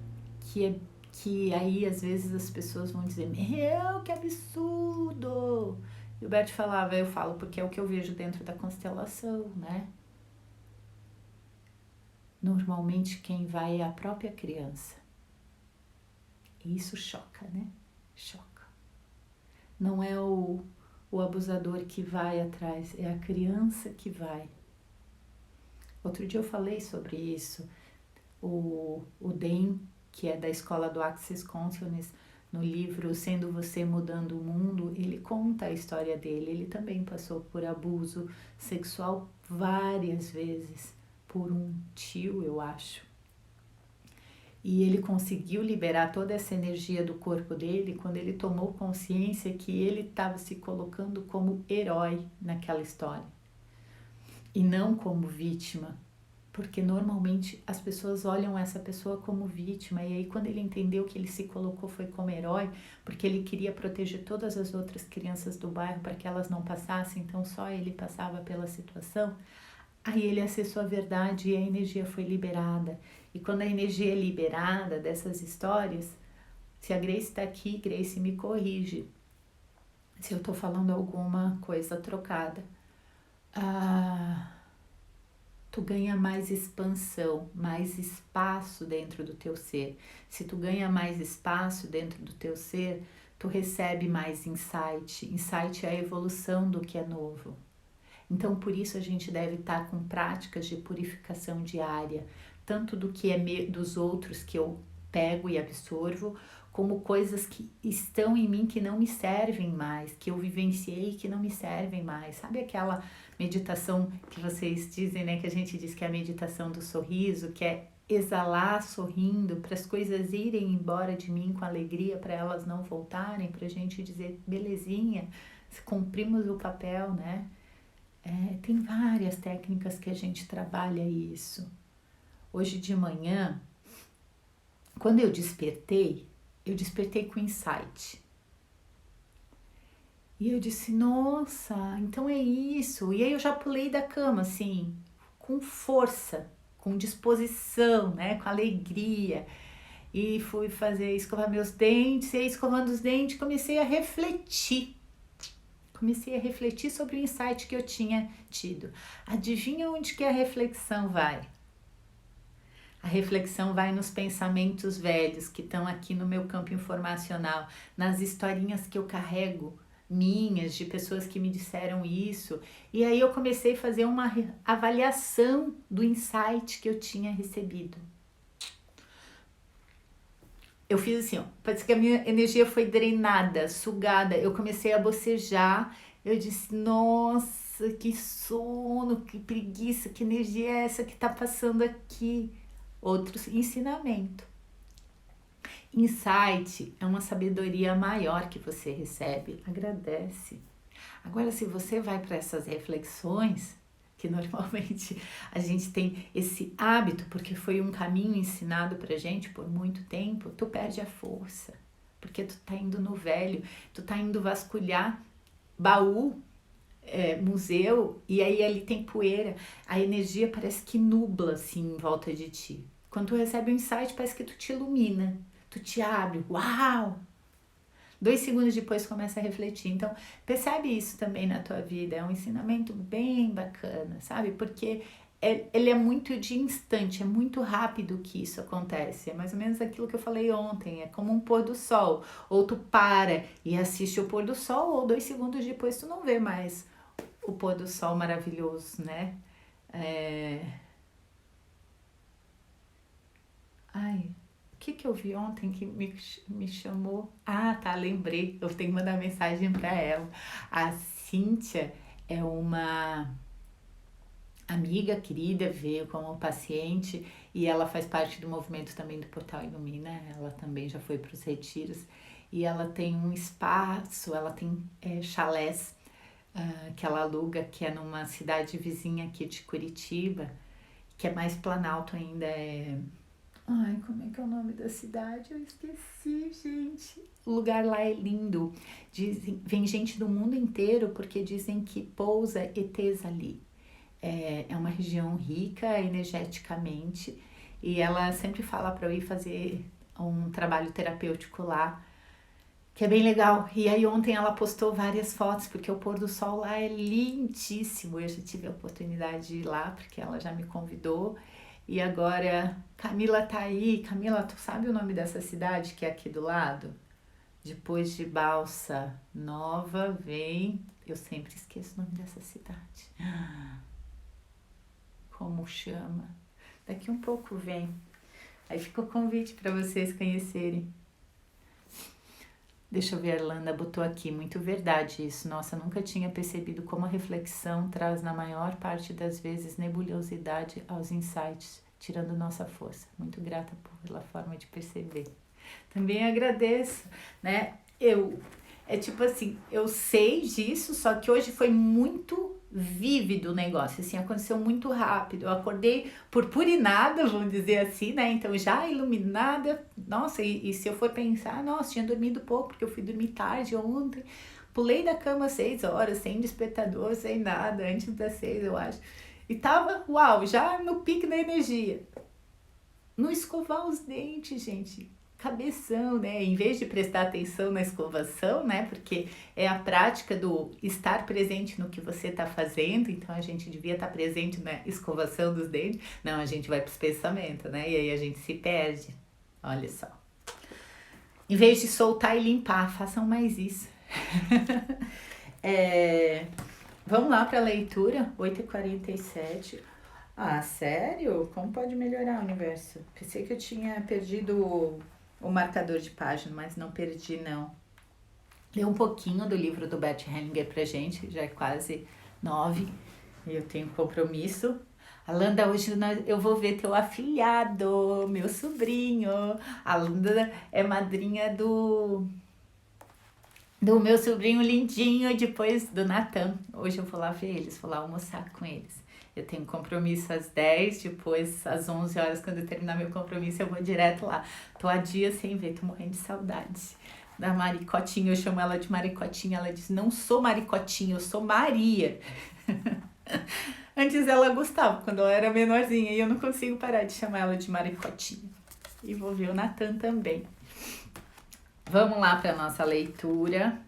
S1: que aí às vezes as pessoas vão dizer, meu, que absurdo! E o Bert falava, eu falo porque é o que eu vejo dentro da constelação, né? Normalmente quem vai é a própria criança. E isso choca, né? Choca. Não é o o abusador que vai atrás, é a criança que vai. Outro dia eu falei sobre isso. O Dan, que é da escola do Access Consciousness, no livro Sendo Você Mudando o Mundo, ele conta a história dele. Ele também passou por abuso sexual várias vezes, por um tio, eu acho. E ele conseguiu liberar toda essa energia do corpo dele quando ele tomou consciência que ele estava se colocando como herói naquela história e não como vítima, porque normalmente as pessoas olham essa pessoa como vítima, e aí quando ele entendeu que ele se colocou foi como herói, porque ele queria proteger todas as outras crianças do bairro para que elas não passassem, então só ele passava pela situação. Aí ele acessou a verdade e a energia foi liberada. E quando a energia é liberada dessas histórias, se a Grace está aqui, Grace me corrige se eu estou falando alguma coisa trocada. Tu ganha mais expansão, mais espaço dentro do teu ser. Se tu ganha mais espaço dentro do teu ser, tu recebe mais insight. Insight é a evolução do que é novo. Então, por isso a gente deve estar com práticas de purificação diária, tanto do que é dos outros que eu pego e absorvo, como coisas que estão em mim que não me servem mais, que eu vivenciei que não me servem mais. Sabe aquela meditação que vocês dizem, né, que a gente diz que é a meditação do sorriso, que é exalar sorrindo para as coisas irem embora de mim com alegria, para elas não voltarem, para a gente dizer, belezinha, cumprimos o papel, né? Tem várias técnicas que a gente trabalha isso. Hoje de manhã, quando eu despertei com insight. E eu disse, nossa, então é isso. E aí eu já pulei da cama, assim, com força, com disposição, né, com alegria. E fui escovar meus dentes, e aí escovando os dentes comecei a refletir. Sobre o insight que eu tinha tido. Adivinha onde que a reflexão vai? A reflexão vai nos pensamentos velhos que estão aqui no meu campo informacional, nas historinhas que eu carrego, minhas, de pessoas que me disseram isso. E aí eu comecei a fazer uma avaliação do insight que eu tinha recebido. Eu fiz assim, ó, parece que a minha energia foi drenada, sugada. Eu comecei a bocejar. Eu disse, nossa, que sono, que preguiça, que energia é essa que tá passando aqui? Outro ensinamento. Insight é uma sabedoria maior que você recebe. Agradece. Agora, se você vai para essas reflexões, que normalmente a gente tem esse hábito, porque foi um caminho ensinado pra gente por muito tempo, tu perde a força, porque tu tá indo no velho, tu tá indo vasculhar baú, museu, e aí ali tem poeira, a energia parece que nubla assim em volta de ti. Quando tu recebe um insight, parece que tu te ilumina, tu te abre, uau! 2 segundos depois começa a refletir. Então, percebe isso também na tua vida. É um ensinamento bem bacana, sabe? Porque ele é muito de instante, é muito rápido que isso acontece. É mais ou menos aquilo que eu falei ontem. É como um pôr do sol. Ou tu para e assiste o pôr do sol, ou 2 segundos depois tu não vê mais o pôr do sol maravilhoso, né? O que eu vi ontem que me chamou? Ah, tá, lembrei. Eu tenho que mandar mensagem para ela. A Cíntia é uma amiga querida, veio como paciente e ela faz parte do movimento também do Portal Ilumina. Ela também já foi para os retiros e ela tem um espaço, ela tem chalés que ela aluga, que é numa cidade vizinha aqui de Curitiba, que é mais Planalto ainda, Ai, como é que é o nome da cidade? Eu esqueci, gente. O lugar lá é lindo. Vem gente do mundo inteiro porque dizem que pousa ETs ali. É uma região rica energeticamente e ela sempre fala para eu ir fazer um trabalho terapêutico lá, que é bem legal. E aí ontem ela postou várias fotos porque o pôr do sol lá é lindíssimo. Eu já tive a oportunidade de ir lá porque ela já me convidou. E agora, Camila tá aí. Camila, tu sabe o nome dessa cidade que é aqui do lado? Depois de Balsa Nova vem... Eu sempre esqueço o nome dessa cidade. Como chama? Daqui um pouco vem. Aí fica o convite para vocês conhecerem. Deixa eu ver, a Irlanda botou aqui, muito verdade isso. Nossa, eu nunca tinha percebido como a reflexão traz na maior parte das vezes nebulosidade aos insights, tirando nossa força. Muito grata pela forma de perceber. Também agradeço, né? É tipo assim, eu sei disso, só que hoje foi muito vívido o negócio, assim, aconteceu muito rápido. Eu acordei purpurinada, vamos dizer assim, né? Então já iluminada, nossa, e se eu for pensar, nossa, tinha dormido pouco, porque eu fui dormir tarde ontem, pulei da cama às 6 horas, sem despertador, sem nada, antes das 6, eu acho. E tava, uau, já no pique da energia. Não escovar os dentes, gente. Cabeção, né? Em vez de prestar atenção na escovação, né? Porque é a prática do estar presente no que você está fazendo, então a gente devia estar presente na escovação dos dentes. Não, a gente vai para os pensamentos, né? E aí a gente se perde. Olha só. Em vez de soltar e limpar, façam mais isso. Vamos lá para a leitura, 8h47. Ah, sério? Como pode melhorar o universo? Pensei que eu tinha perdido o marcador de página, mas não perdi, não. Lê um pouquinho do livro do Bert Hellinger pra gente, já é quase 9, e eu tenho compromisso. Alanda, hoje eu vou ver teu afilhado, meu sobrinho. A Alanda é madrinha do meu sobrinho lindinho, depois do Natan. Hoje eu vou lá ver eles, vou lá almoçar com eles. Eu tenho compromisso às 10, depois às 11 horas, quando eu terminar meu compromisso, eu vou direto lá. Tô há dias sem ver, tô morrendo de saudade da Maricotinha. Eu chamo ela de Maricotinha, ela diz, não sou Maricotinha, eu sou Maria. Antes ela gostava, quando ela era menorzinha, e eu não consigo parar de chamar ela de Maricotinha. E vou ver o Natan também. Vamos lá para nossa leitura.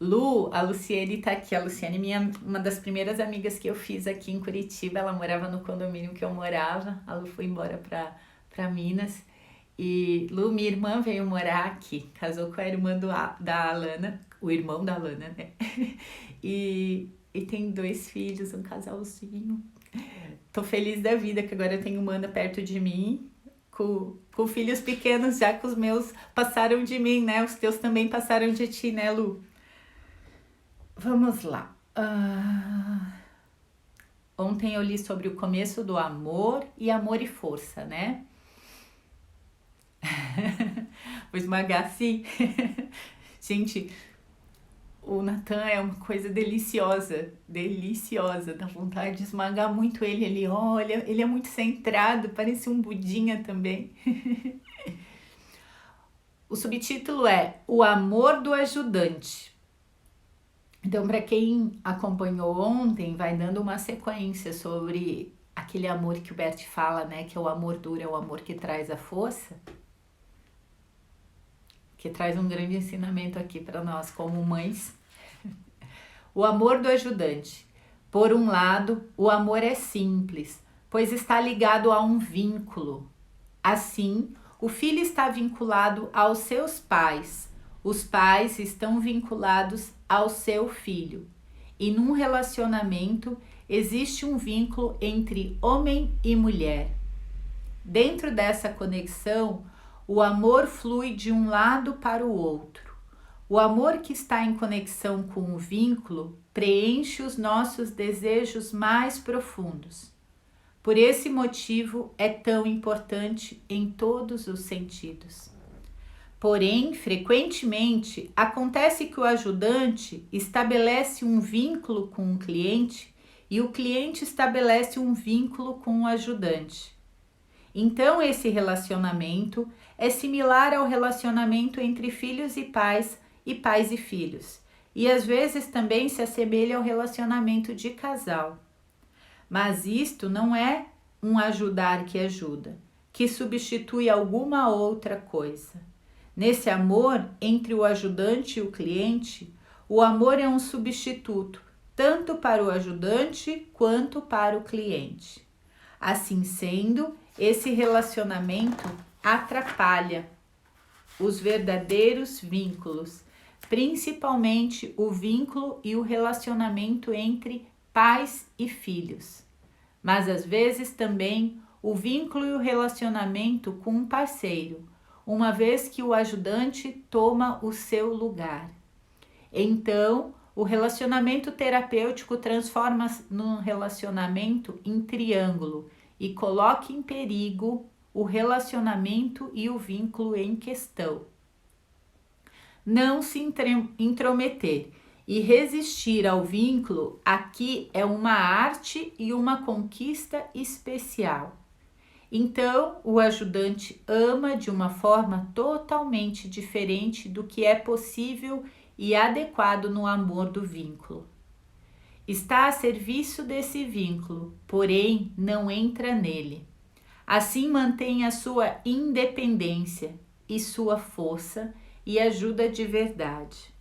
S1: Lu, a Luciene tá aqui. A Luciene é uma das primeiras amigas que eu fiz aqui em Curitiba. Ela morava no condomínio que eu morava. A Lu foi embora pra Minas. E Lu, minha irmã, veio morar aqui. Casou com a irmã da Alana, o irmão da Alana, né? E tem 2 filhos, um casalzinho. Tô feliz da vida que agora eu tenho Mana perto de mim. Com filhos pequenos, já que os meus passaram de mim, né? Os teus também passaram de ti, né, Lu? Vamos lá. Ontem eu li sobre o começo do amor e força, né? Vou esmagar assim. Gente, o Natan é uma coisa deliciosa, deliciosa. Dá vontade de esmagar muito ele. Ele olha, ele é muito centrado, parece um budinha também. O subtítulo é O Amor do Ajudante. Então, para quem acompanhou ontem, vai dando uma sequência sobre aquele amor que o Bert fala, né? Que é o amor duro, é o amor que traz a força. Que traz um grande ensinamento aqui para nós como mães. O amor do ajudante. Por um lado, o amor é simples, pois está ligado a um vínculo. Assim, o filho está vinculado aos seus pais. Os pais estão vinculados ao seu filho. E num relacionamento existe um vínculo entre homem e mulher. Dentro dessa conexão, o amor flui de um lado para o outro. O amor que está em conexão com o vínculo preenche os nossos desejos mais profundos. Por esse motivo é tão importante em todos os sentidos. Porém, frequentemente, acontece que o ajudante estabelece um vínculo com o cliente e o cliente estabelece um vínculo com o ajudante. Então, esse relacionamento é similar ao relacionamento entre filhos e pais e filhos, e às vezes também se assemelha ao relacionamento de casal. Mas isto não é um ajudar que ajuda, que substitui alguma outra coisa. Nesse amor entre o ajudante e o cliente, o amor é um substituto, tanto para o ajudante quanto para o cliente. Assim sendo, esse relacionamento atrapalha. os verdadeiros vínculos, principalmente o vínculo e o relacionamento entre pais e filhos, mas às vezes também o vínculo e o relacionamento com um parceiro, uma vez que o ajudante toma o seu lugar. Então, o relacionamento terapêutico transforma-se num relacionamento em triângulo e coloca em perigo o relacionamento e o vínculo em questão. Não se intrometer e resistir ao vínculo aqui é uma arte e uma conquista especial. Então, o ajudante ama de uma forma totalmente diferente do que é possível e adequado no amor do vínculo. Está a serviço desse vínculo, porém não entra nele. Assim mantém a sua independência e sua força e ajuda de verdade.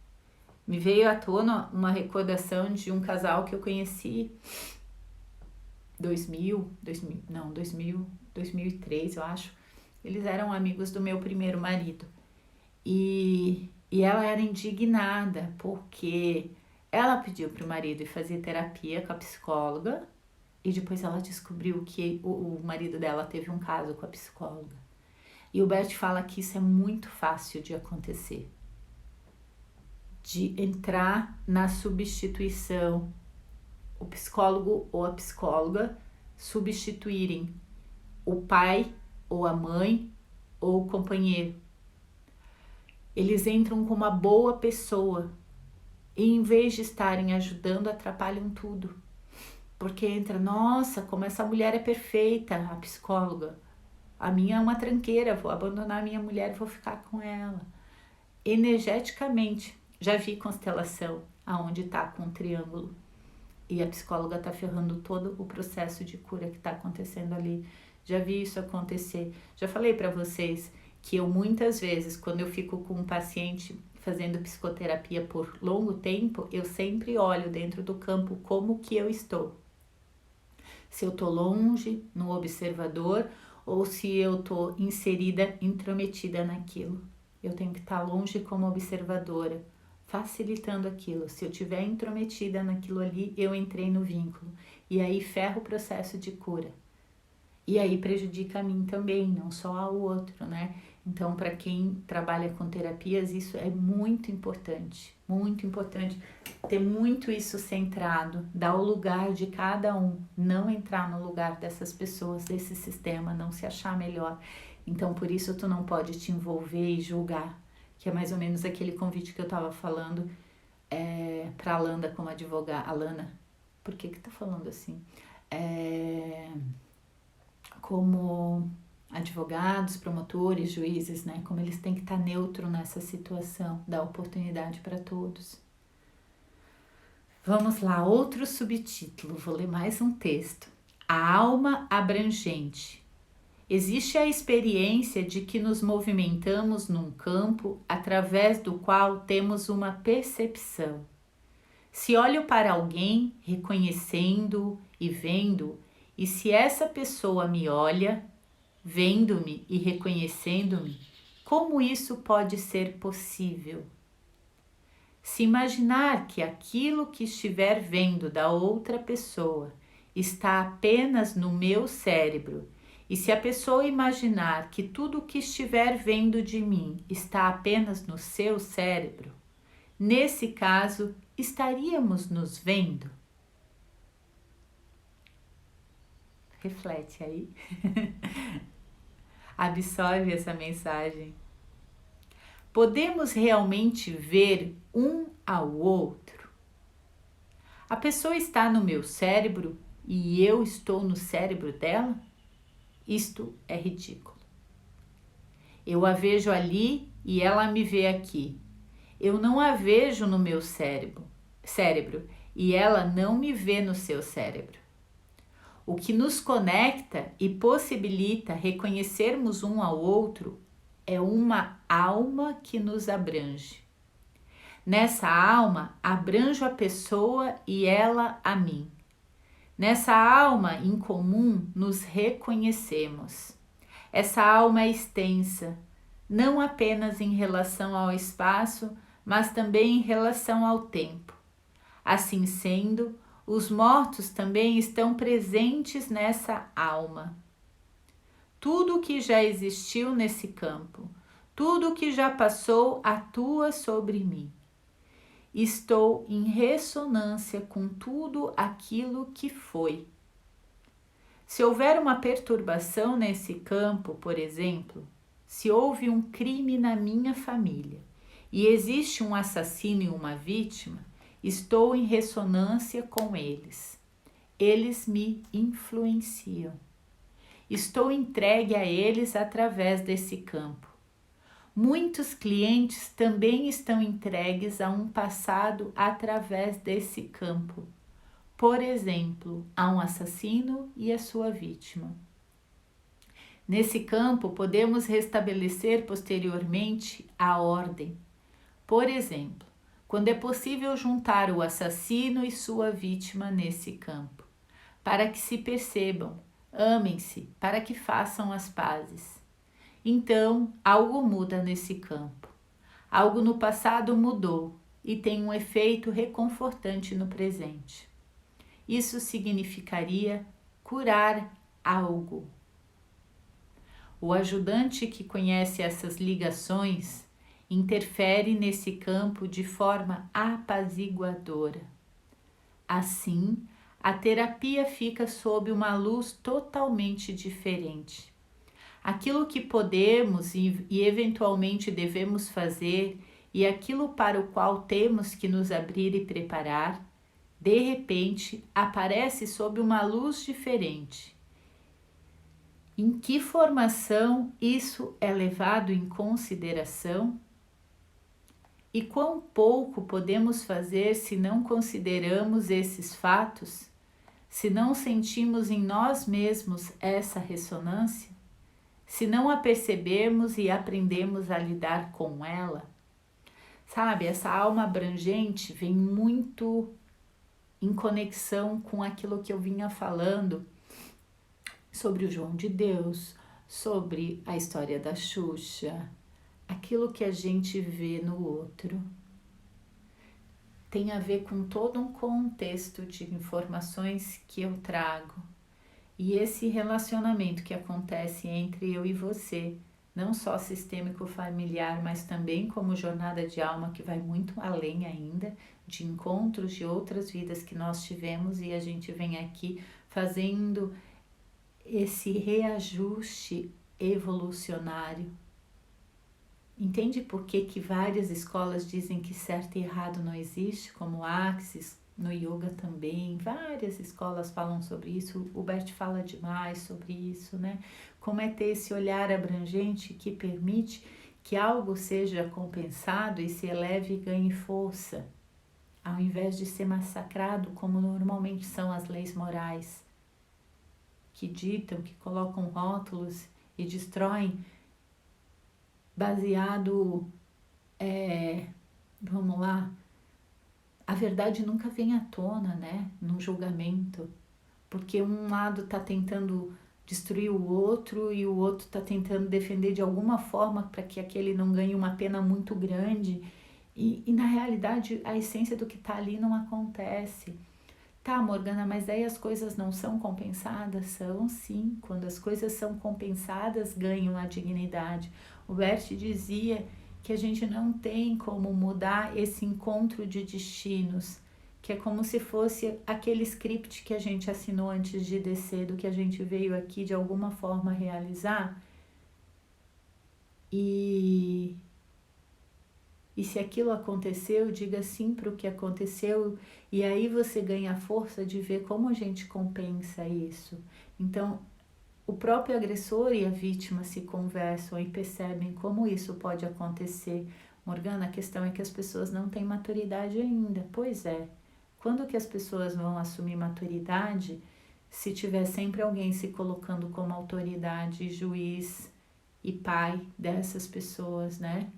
S1: Me veio à tona uma recordação de um casal que eu conheci 2003, eu acho. Eles eram amigos do meu primeiro marido. E ela era indignada porque ela pediu para o marido ir fazer terapia com a psicóloga e depois ela descobriu que o marido dela teve um caso com a psicóloga. E o Bert fala que isso é muito fácil de acontecer, de entrar na substituição, o psicólogo ou a psicóloga substituírem o pai ou a mãe ou o companheiro. Eles entram como uma boa pessoa e em vez de estarem ajudando, atrapalham tudo. Porque entra, nossa, como essa mulher é perfeita, a psicóloga. A minha é uma tranqueira, vou abandonar a minha mulher e vou ficar com ela. Energeticamente, já vi constelação aonde está com um triângulo. E a psicóloga está ferrando todo o processo de cura que está acontecendo ali. Já vi isso acontecer. Já falei para vocês que eu muitas vezes, quando eu fico com um paciente fazendo psicoterapia por longo tempo, eu sempre olho dentro do campo como que eu estou. Se eu estou longe, no observador, ou se eu estou inserida, intrometida naquilo. Eu tenho que estar longe como observadora, facilitando aquilo. Se eu estiver intrometida naquilo ali, eu entrei no vínculo. E aí ferra o processo de cura. E aí prejudica a mim também, não só ao outro, né? Então, para quem trabalha com terapias, isso é muito importante ter muito isso centrado, dar o lugar de cada um, não entrar no lugar dessas pessoas, desse sistema, não se achar melhor. Então, por isso tu não pode te envolver e julgar, que é mais ou menos aquele convite que eu tava falando para a Alana como advogada. Alana, por que tá falando assim? Como advogados, promotores, juízes, né? Como eles têm que estar neutro nessa situação, dar oportunidade para todos. Vamos lá, outro subtítulo, vou ler mais um texto. A alma abrangente. Existe a experiência de que nos movimentamos num campo através do qual temos uma percepção. Se olho para alguém, reconhecendo-o e vendo, e se essa pessoa me olha, vendo-me e reconhecendo-me, como isso pode ser possível? Se imaginar que aquilo que estiver vendo da outra pessoa está apenas no meu cérebro, e se a pessoa imaginar que tudo o que estiver vendo de mim está apenas no seu cérebro, nesse caso, estaríamos nos vendo? Reflete aí. Absorve essa mensagem. Podemos realmente ver um ao outro? A pessoa está no meu cérebro e eu estou no cérebro dela? Isto é ridículo. Eu a vejo ali e ela me vê aqui. Eu não a vejo no meu cérebro e ela não me vê no seu cérebro. O que nos conecta e possibilita reconhecermos um ao outro é uma alma que nos abrange. Nessa alma, abranjo a pessoa e ela a mim. Nessa alma em comum, nos reconhecemos. Essa alma é extensa, não apenas em relação ao espaço, mas também em relação ao tempo. Assim sendo, os mortos também estão presentes nessa alma. Tudo o que já existiu nesse campo, tudo o que já passou atua sobre mim. Estou em ressonância com tudo aquilo que foi. Se houver uma perturbação nesse campo, por exemplo, se houve um crime na minha família e existe um assassino e uma vítima, estou em ressonância com eles. Eles me influenciam. Estou entregue a eles através desse campo. Muitos clientes também estão entregues a um passado através desse campo. Por exemplo, a um assassino e a sua vítima. Nesse campo, podemos restabelecer posteriormente a ordem. Por exemplo, quando é possível juntar o assassino e sua vítima nesse campo, para que se percebam, amem-se, para que façam as pazes. Então, algo muda nesse campo. Algo no passado mudou e tem um efeito reconfortante no presente. Isso significaria curar algo. O ajudante que conhece essas ligações interfere nesse campo de forma apaziguadora. Assim, a terapia fica sob uma luz totalmente diferente. Aquilo que podemos e eventualmente devemos fazer e aquilo para o qual temos que nos abrir e preparar, de repente aparece sob uma luz diferente. Em que formação isso é levado em consideração? E quão pouco podemos fazer se não consideramos esses fatos? Se não sentimos em nós mesmos essa ressonância? Se não a percebemos e aprendemos a lidar com ela? Sabe, essa alma abrangente vem muito em conexão com aquilo que eu vinha falando sobre o João de Deus, sobre a história da Xuxa, aquilo que a gente vê no outro. Tem a ver com todo um contexto de informações que eu trago. E esse relacionamento que acontece entre eu e você, não só sistêmico familiar, mas também como jornada de alma que vai muito além ainda, de encontros de outras vidas que nós tivemos e a gente vem aqui fazendo esse reajuste evolucionário. Entende por que várias escolas dizem que certo e errado não existe, como Axis, no yoga também, várias escolas falam sobre isso, o Bert fala demais sobre isso, né? Como é ter esse olhar abrangente que permite que algo seja compensado e se eleve e ganhe força, ao invés de ser massacrado como normalmente são as leis morais, que ditam, que colocam rótulos e destroem baseado, vamos lá, a verdade nunca vem à tona, né, num julgamento, porque um lado está tentando destruir o outro e o outro está tentando defender de alguma forma para que aquele não ganhe uma pena muito grande e na realidade a essência do que está ali não acontece. Tá, Morgana, mas daí as coisas não são compensadas? São sim, quando as coisas são compensadas ganham a dignidade. O Bert dizia que a gente não tem como mudar esse encontro de destinos, que é como se fosse aquele script que a gente assinou antes de descer, do que a gente veio aqui de alguma forma realizar. E se aquilo aconteceu, diga sim para o que aconteceu, e aí você ganha a força de ver como a gente compensa isso. Então, o próprio agressor e a vítima se conversam e percebem como isso pode acontecer. Morgana, a questão é que as pessoas não têm maturidade ainda. Pois é, quando que as pessoas vão assumir maturidade se tiver sempre alguém se colocando como autoridade, juiz e pai dessas pessoas, né?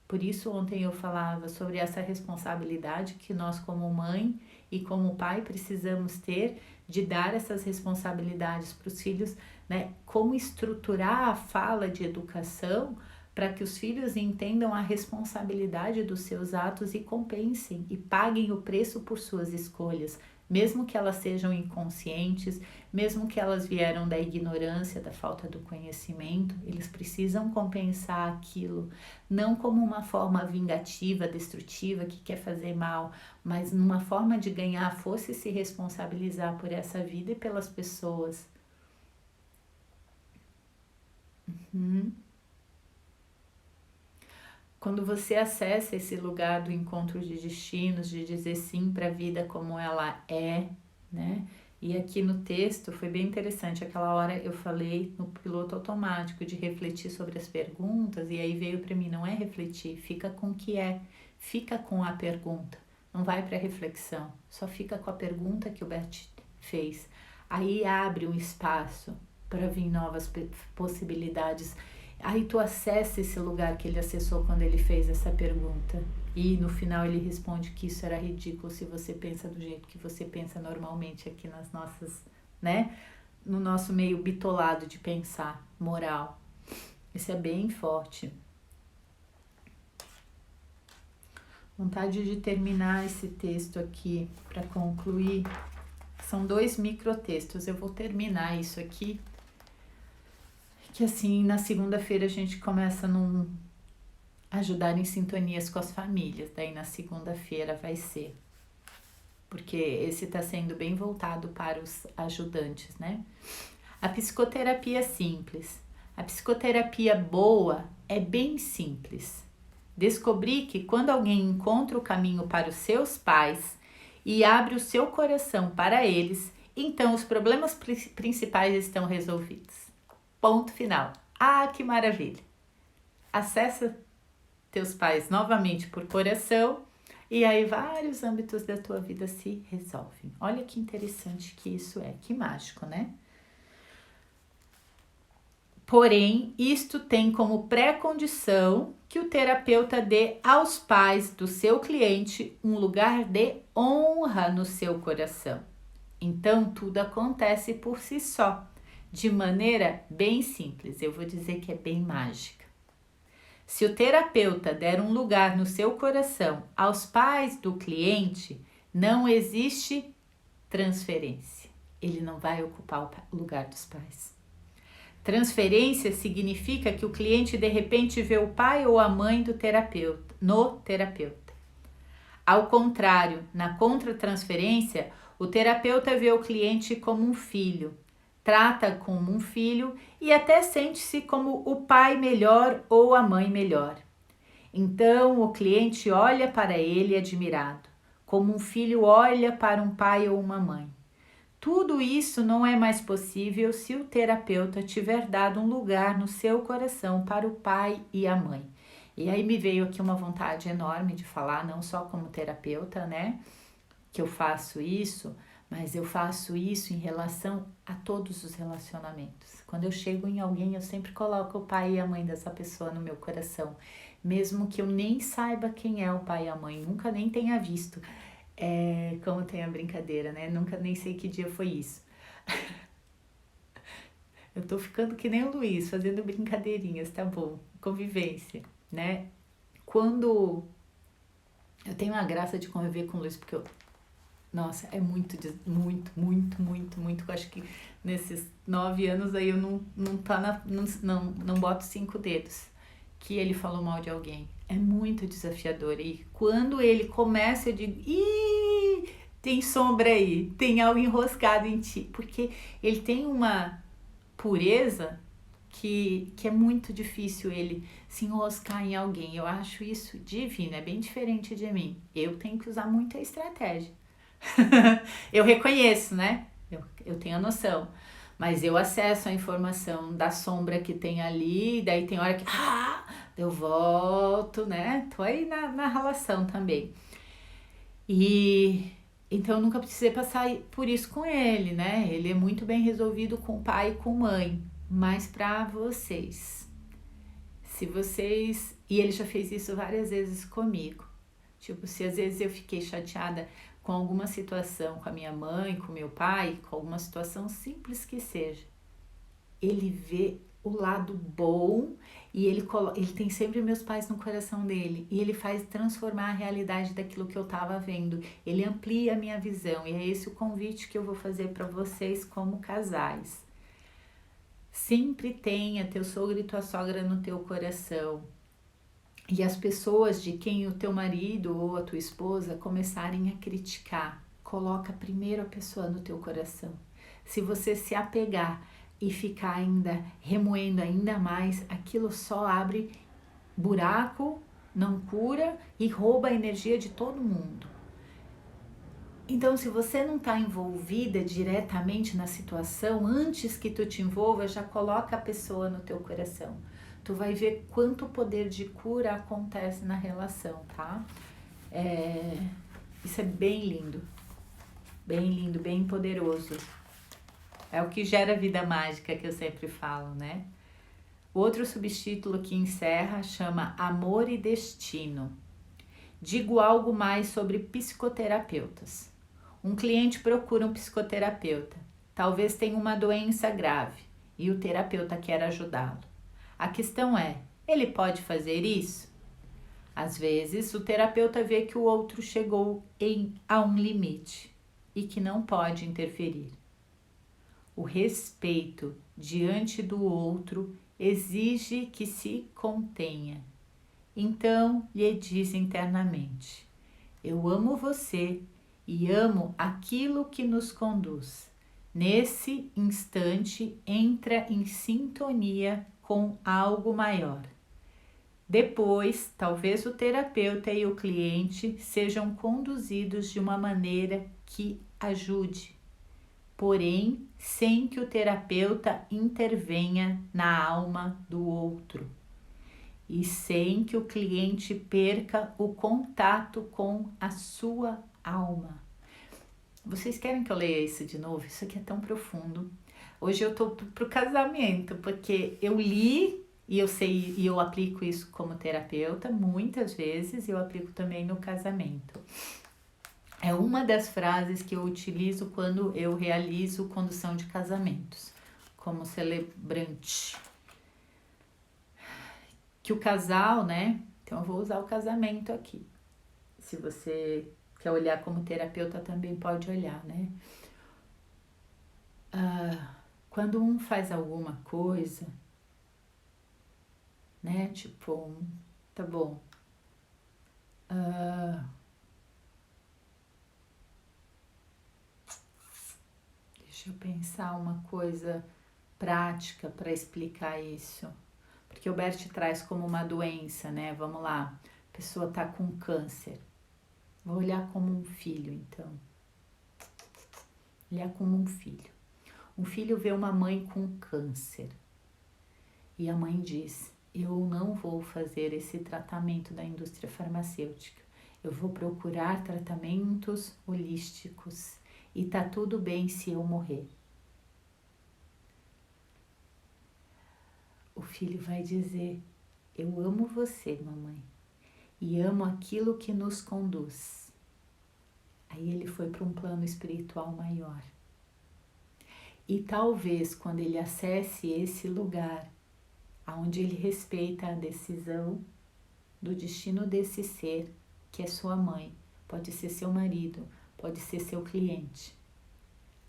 S1: Por isso ontem eu falava sobre essa responsabilidade que nós como mãe e como pai precisamos ter de dar essas responsabilidades para os filhos, né? Como estruturar a fala de educação para que os filhos entendam a responsabilidade dos seus atos e compensem e paguem o preço por suas escolhas, mesmo que elas sejam inconscientes, mesmo que elas vieram da ignorância, da falta do conhecimento, eles precisam compensar aquilo, não como uma forma vingativa, destrutiva, que quer fazer mal, mas numa forma de ganhar força e se responsabilizar por essa vida e pelas pessoas. Quando você acessa esse lugar do encontro de destinos, de dizer sim para a vida como ela é, né? E aqui no texto foi bem interessante, aquela hora eu falei no piloto automático de refletir sobre as perguntas, e aí veio para mim, não é refletir, fica com o que é, fica com a pergunta, não vai para reflexão, só fica com a pergunta que o Bert fez. Aí abre um espaço para vir novas possibilidades. Aí tu acessa esse lugar que ele acessou quando ele fez essa pergunta. E no final ele responde que isso era ridículo se você pensa do jeito que você pensa normalmente aqui nas nossas, né? No nosso meio bitolado de pensar, moral. Isso é bem forte. Vontade de terminar esse texto aqui para concluir. São 2 microtextos. Eu vou terminar isso aqui. Que assim, na segunda-feira a gente começa a ajudar em sintonias com as famílias. Daí na segunda-feira vai ser. Porque esse está sendo bem voltado para os ajudantes, né? A psicoterapia é simples. A psicoterapia boa é bem simples. Descobri que quando alguém encontra o caminho para os seus pais e abre o seu coração para eles, então os problemas principais estão resolvidos. Ponto final. Ah, que maravilha! Acessa teus pais novamente por coração e aí vários âmbitos da tua vida se resolvem. Olha que interessante que isso é, que mágico, né? Porém, isto tem como pré-condição que o terapeuta dê aos pais do seu cliente um lugar de honra no seu coração. Então, tudo acontece por si só, de maneira bem simples. Eu vou dizer que é bem mágica. Se o terapeuta der um lugar no seu coração aos pais do cliente, não existe transferência. Ele não vai ocupar o lugar dos pais. Transferência significa que o cliente de repente vê o pai ou a mãe do terapeuta, no terapeuta. Ao contrário, na contratransferência, o terapeuta vê o cliente como um filho, trata como um filho e até sente-se como o pai melhor ou a mãe melhor. Então, o cliente olha para ele admirado, como um filho olha para um pai ou uma mãe. Tudo isso não é mais possível se o terapeuta tiver dado um lugar no seu coração para o pai e a mãe. E aí me veio aqui uma vontade enorme de falar, não só como terapeuta, né, que eu faço isso, mas eu faço isso em relação a todos os relacionamentos. Quando eu chego em alguém, eu sempre coloco o pai e a mãe dessa pessoa no meu coração, mesmo que eu nem saiba quem é o pai e a mãe, nunca nem tenha visto. Como tem a brincadeira, né? Nunca nem sei que dia foi isso. Eu tô ficando que nem o Luiz, fazendo brincadeirinhas, tá bom? Convivência, né? Quando eu tenho a graça de conviver com o Luiz, porque nossa, é muito, eu acho que nesses 9 anos aí eu não boto 5 dedos que ele falou mal de alguém. É muito desafiador. E quando ele começa, eu digo, ih, tem sombra aí, tem algo enroscado em ti. Porque ele tem uma pureza que é muito difícil ele se enroscar em alguém. Eu acho isso divino, é bem diferente de mim. Eu tenho que usar muita estratégia. Eu reconheço, né? Eu tenho a noção. Mas eu acesso a informação da sombra que tem ali, daí tem hora que eu volto, né? Tô aí na relação também. E então eu nunca precisei passar por isso com ele, né? Ele é muito bem resolvido com pai e com mãe. Mas para vocês, se vocês... E ele já fez isso várias vezes comigo. Tipo, se às vezes eu fiquei chateada com alguma situação com a minha mãe, com meu pai, com alguma situação simples que seja, ele vê o lado bom e ele tem sempre meus pais no coração dele e ele faz transformar a realidade daquilo que eu estava vendo. Ele amplia a minha visão e é esse o convite que eu vou fazer para vocês como casais. Sempre tenha teu sogro e tua sogra no teu coração. E as pessoas de quem o teu marido ou a tua esposa começarem a criticar, coloca primeiro a pessoa no teu coração. Se você se apegar e ficar ainda remoendo ainda mais, aquilo só abre buraco, não cura e rouba a energia de todo mundo. Então, se você não está envolvida diretamente na situação, antes que tu te envolva, já coloca a pessoa no teu coração. Tu vai ver quanto poder de cura acontece na relação, tá? Isso é bem lindo, bem poderoso. É o que gera vida mágica que eu sempre falo, né? O outro subtítulo que encerra chama Amor e Destino. Digo algo mais sobre psicoterapeutas. Um cliente procura um psicoterapeuta. Talvez tenha uma doença grave e o terapeuta quer ajudá-lo. A questão é, ele pode fazer isso? Às vezes, o terapeuta vê que o outro chegou a um limite e que não pode interferir. O respeito diante do outro exige que se contenha. Então, lhe diz internamente, eu amo você e amo aquilo que nos conduz. Nesse instante, entra em sintonia com algo maior. Depois, talvez o terapeuta e o cliente sejam conduzidos de uma maneira que ajude, porém, sem que o terapeuta intervenha na alma do outro e sem que o cliente perca o contato com a sua alma. Vocês querem que eu leia isso de novo? Isso aqui é tão profundo. Hoje eu tô pro casamento, porque eu li e eu sei e eu aplico isso como terapeuta muitas vezes e eu aplico também no casamento. É uma das frases que eu utilizo quando eu realizo condução de casamentos, como celebrante. Que o casal, né? Então eu vou usar o casamento aqui. Se você quer olhar como terapeuta, também pode olhar, né? Quando um faz alguma coisa, né? Tipo, tá bom. Deixa eu pensar uma coisa prática para explicar isso. Porque o Bert traz como uma doença, né? Vamos lá, a pessoa tá com câncer. Vou olhar como um filho, então. Olhar como um filho. Um filho vê uma mãe com câncer. E a mãe diz, eu não vou fazer esse tratamento da indústria farmacêutica. Eu vou procurar tratamentos holísticos. E tá tudo bem se eu morrer. O filho vai dizer, eu amo você, mamãe, e amo aquilo que nos conduz. Aí ele foi para um plano espiritual maior. E talvez quando ele acesse esse lugar, onde ele respeita a decisão do destino desse ser, que é sua mãe, pode ser seu marido, pode ser seu cliente.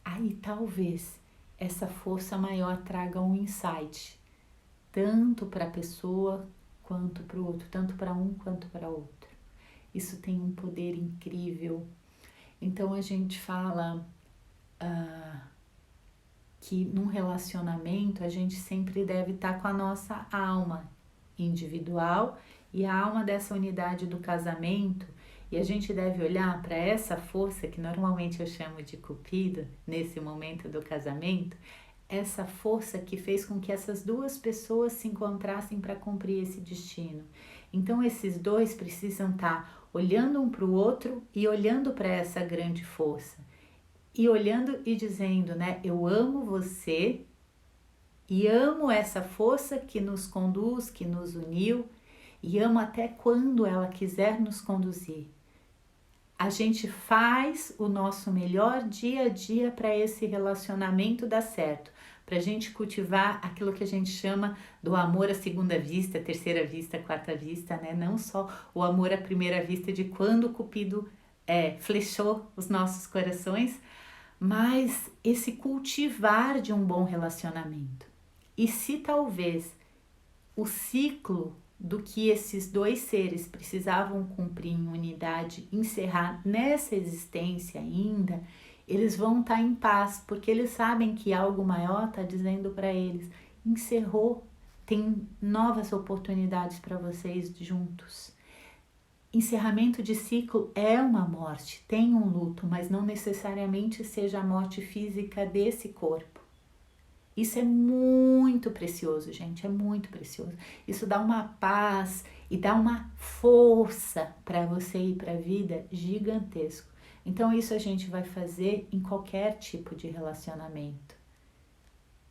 S1: Aí talvez essa força maior traga um insight, tanto para a pessoa quanto para o outro, tanto para um quanto para outro. Isso tem um poder incrível. Então a gente fala que num relacionamento a gente sempre deve estar com a nossa alma individual e a alma dessa unidade do casamento, e a gente deve olhar para essa força que normalmente eu chamo de Cupido nesse momento do casamento, essa força que fez com que essas duas pessoas se encontrassem para cumprir esse destino. Então esses dois precisam estar olhando um para o outro e olhando para essa grande força. E olhando e dizendo, né, eu amo você e amo essa força que nos conduz, que nos uniu, e amo até quando ela quiser nos conduzir. A gente faz o nosso melhor dia a dia para esse relacionamento dar certo, para a gente cultivar aquilo que a gente chama do amor à segunda vista, terceira vista, quarta vista, né? Não só o amor à primeira vista de quando o Cupido flechou os nossos corações, mas esse cultivar de um bom relacionamento. E se talvez o ciclo do que esses dois seres precisavam cumprir em unidade encerrar nessa existência ainda, eles vão estar em paz, porque eles sabem que algo maior está dizendo para eles: encerrou, tem novas oportunidades para vocês juntos. Encerramento de ciclo é uma morte, tem um luto, mas não necessariamente seja a morte física desse corpo. Isso é muito precioso, gente, é muito precioso. Isso dá uma paz e dá uma força para você ir para a vida gigantesco. Então isso a gente vai fazer em qualquer tipo de relacionamento.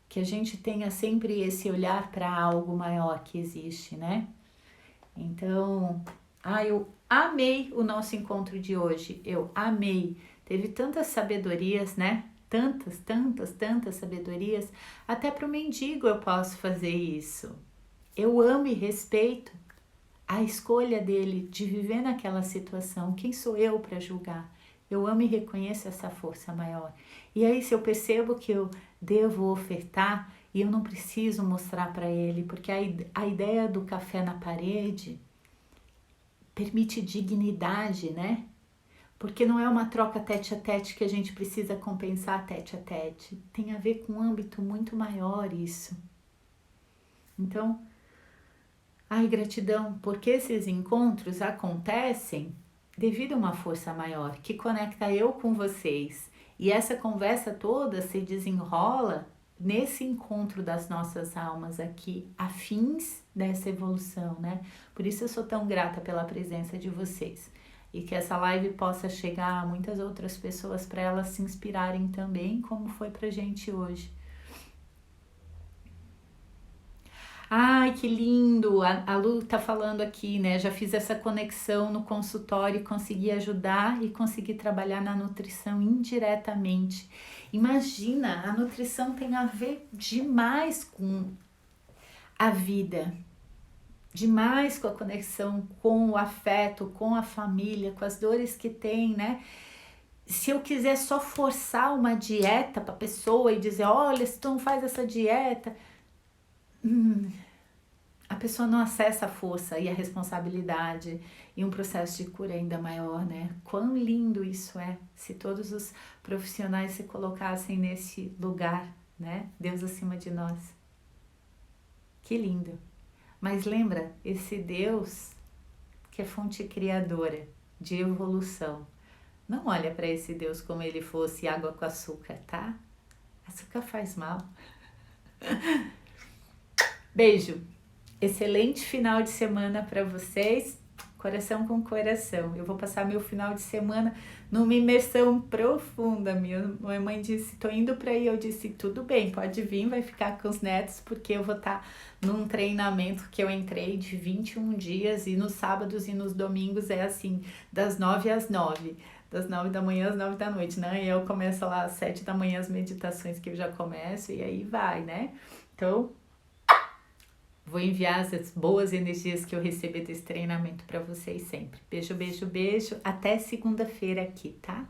S1: Que a gente tenha sempre esse olhar para algo maior que existe, né? Então, eu amei o nosso encontro de hoje, eu amei. Teve tantas sabedorias, né? Tantas sabedorias. Até para o mendigo eu posso fazer isso. Eu amo e respeito a escolha dele de viver naquela situação. Quem sou eu para julgar? Eu amo e reconheço essa força maior. E aí, se eu percebo que eu devo ofertar e eu não preciso mostrar para ele, porque a ideia do café na parede permite dignidade, né? Porque não é uma troca tete a tete que a gente precisa compensar tete a tete. Tem a ver com um âmbito muito maior isso. Então, gratidão, porque esses encontros acontecem devido a uma força maior que conecta eu com vocês. E essa conversa toda se desenrola nesse encontro das nossas almas aqui, afins dessa evolução, né? Por isso eu sou tão grata pela presença de vocês. E que essa live possa chegar a muitas outras pessoas para elas se inspirarem também, como foi pra gente hoje. Ai, que lindo! A Lu tá falando aqui, né? Já fiz essa conexão no consultório e consegui ajudar e consegui trabalhar na nutrição indiretamente. Imagina, a nutrição tem a ver demais com a vida, demais com a conexão, com o afeto, com a família, com as dores que tem, né? Se eu quiser só forçar uma dieta para a pessoa e dizer, olha, se tu não faz essa dieta, a pessoa não acessa a força e a responsabilidade e um processo de cura ainda maior, né? Quão lindo isso é, se todos os profissionais se colocassem nesse lugar, né? Deus acima de nós. Que lindo! Mas lembra, esse Deus que é fonte criadora de evolução, não olha para esse Deus como ele fosse água com açúcar, tá? Açúcar faz mal. Beijo! Excelente final de semana para vocês, coração com coração. Eu vou passar meu final de semana numa imersão profunda. Minha mãe disse, tô indo para aí. Eu disse, tudo bem, pode vir, vai ficar com os netos, porque eu vou estar num treinamento que eu entrei de 21 dias e nos sábados e nos domingos é assim, das 9 às 9. Das 9 da manhã às 9 da noite, né? E eu começo lá às 7 da manhã as meditações que eu já começo e aí vai, né? Então, vou enviar as boas energias que eu recebi desse treinamento para vocês sempre. Beijo, beijo, beijo. Até segunda-feira aqui, tá?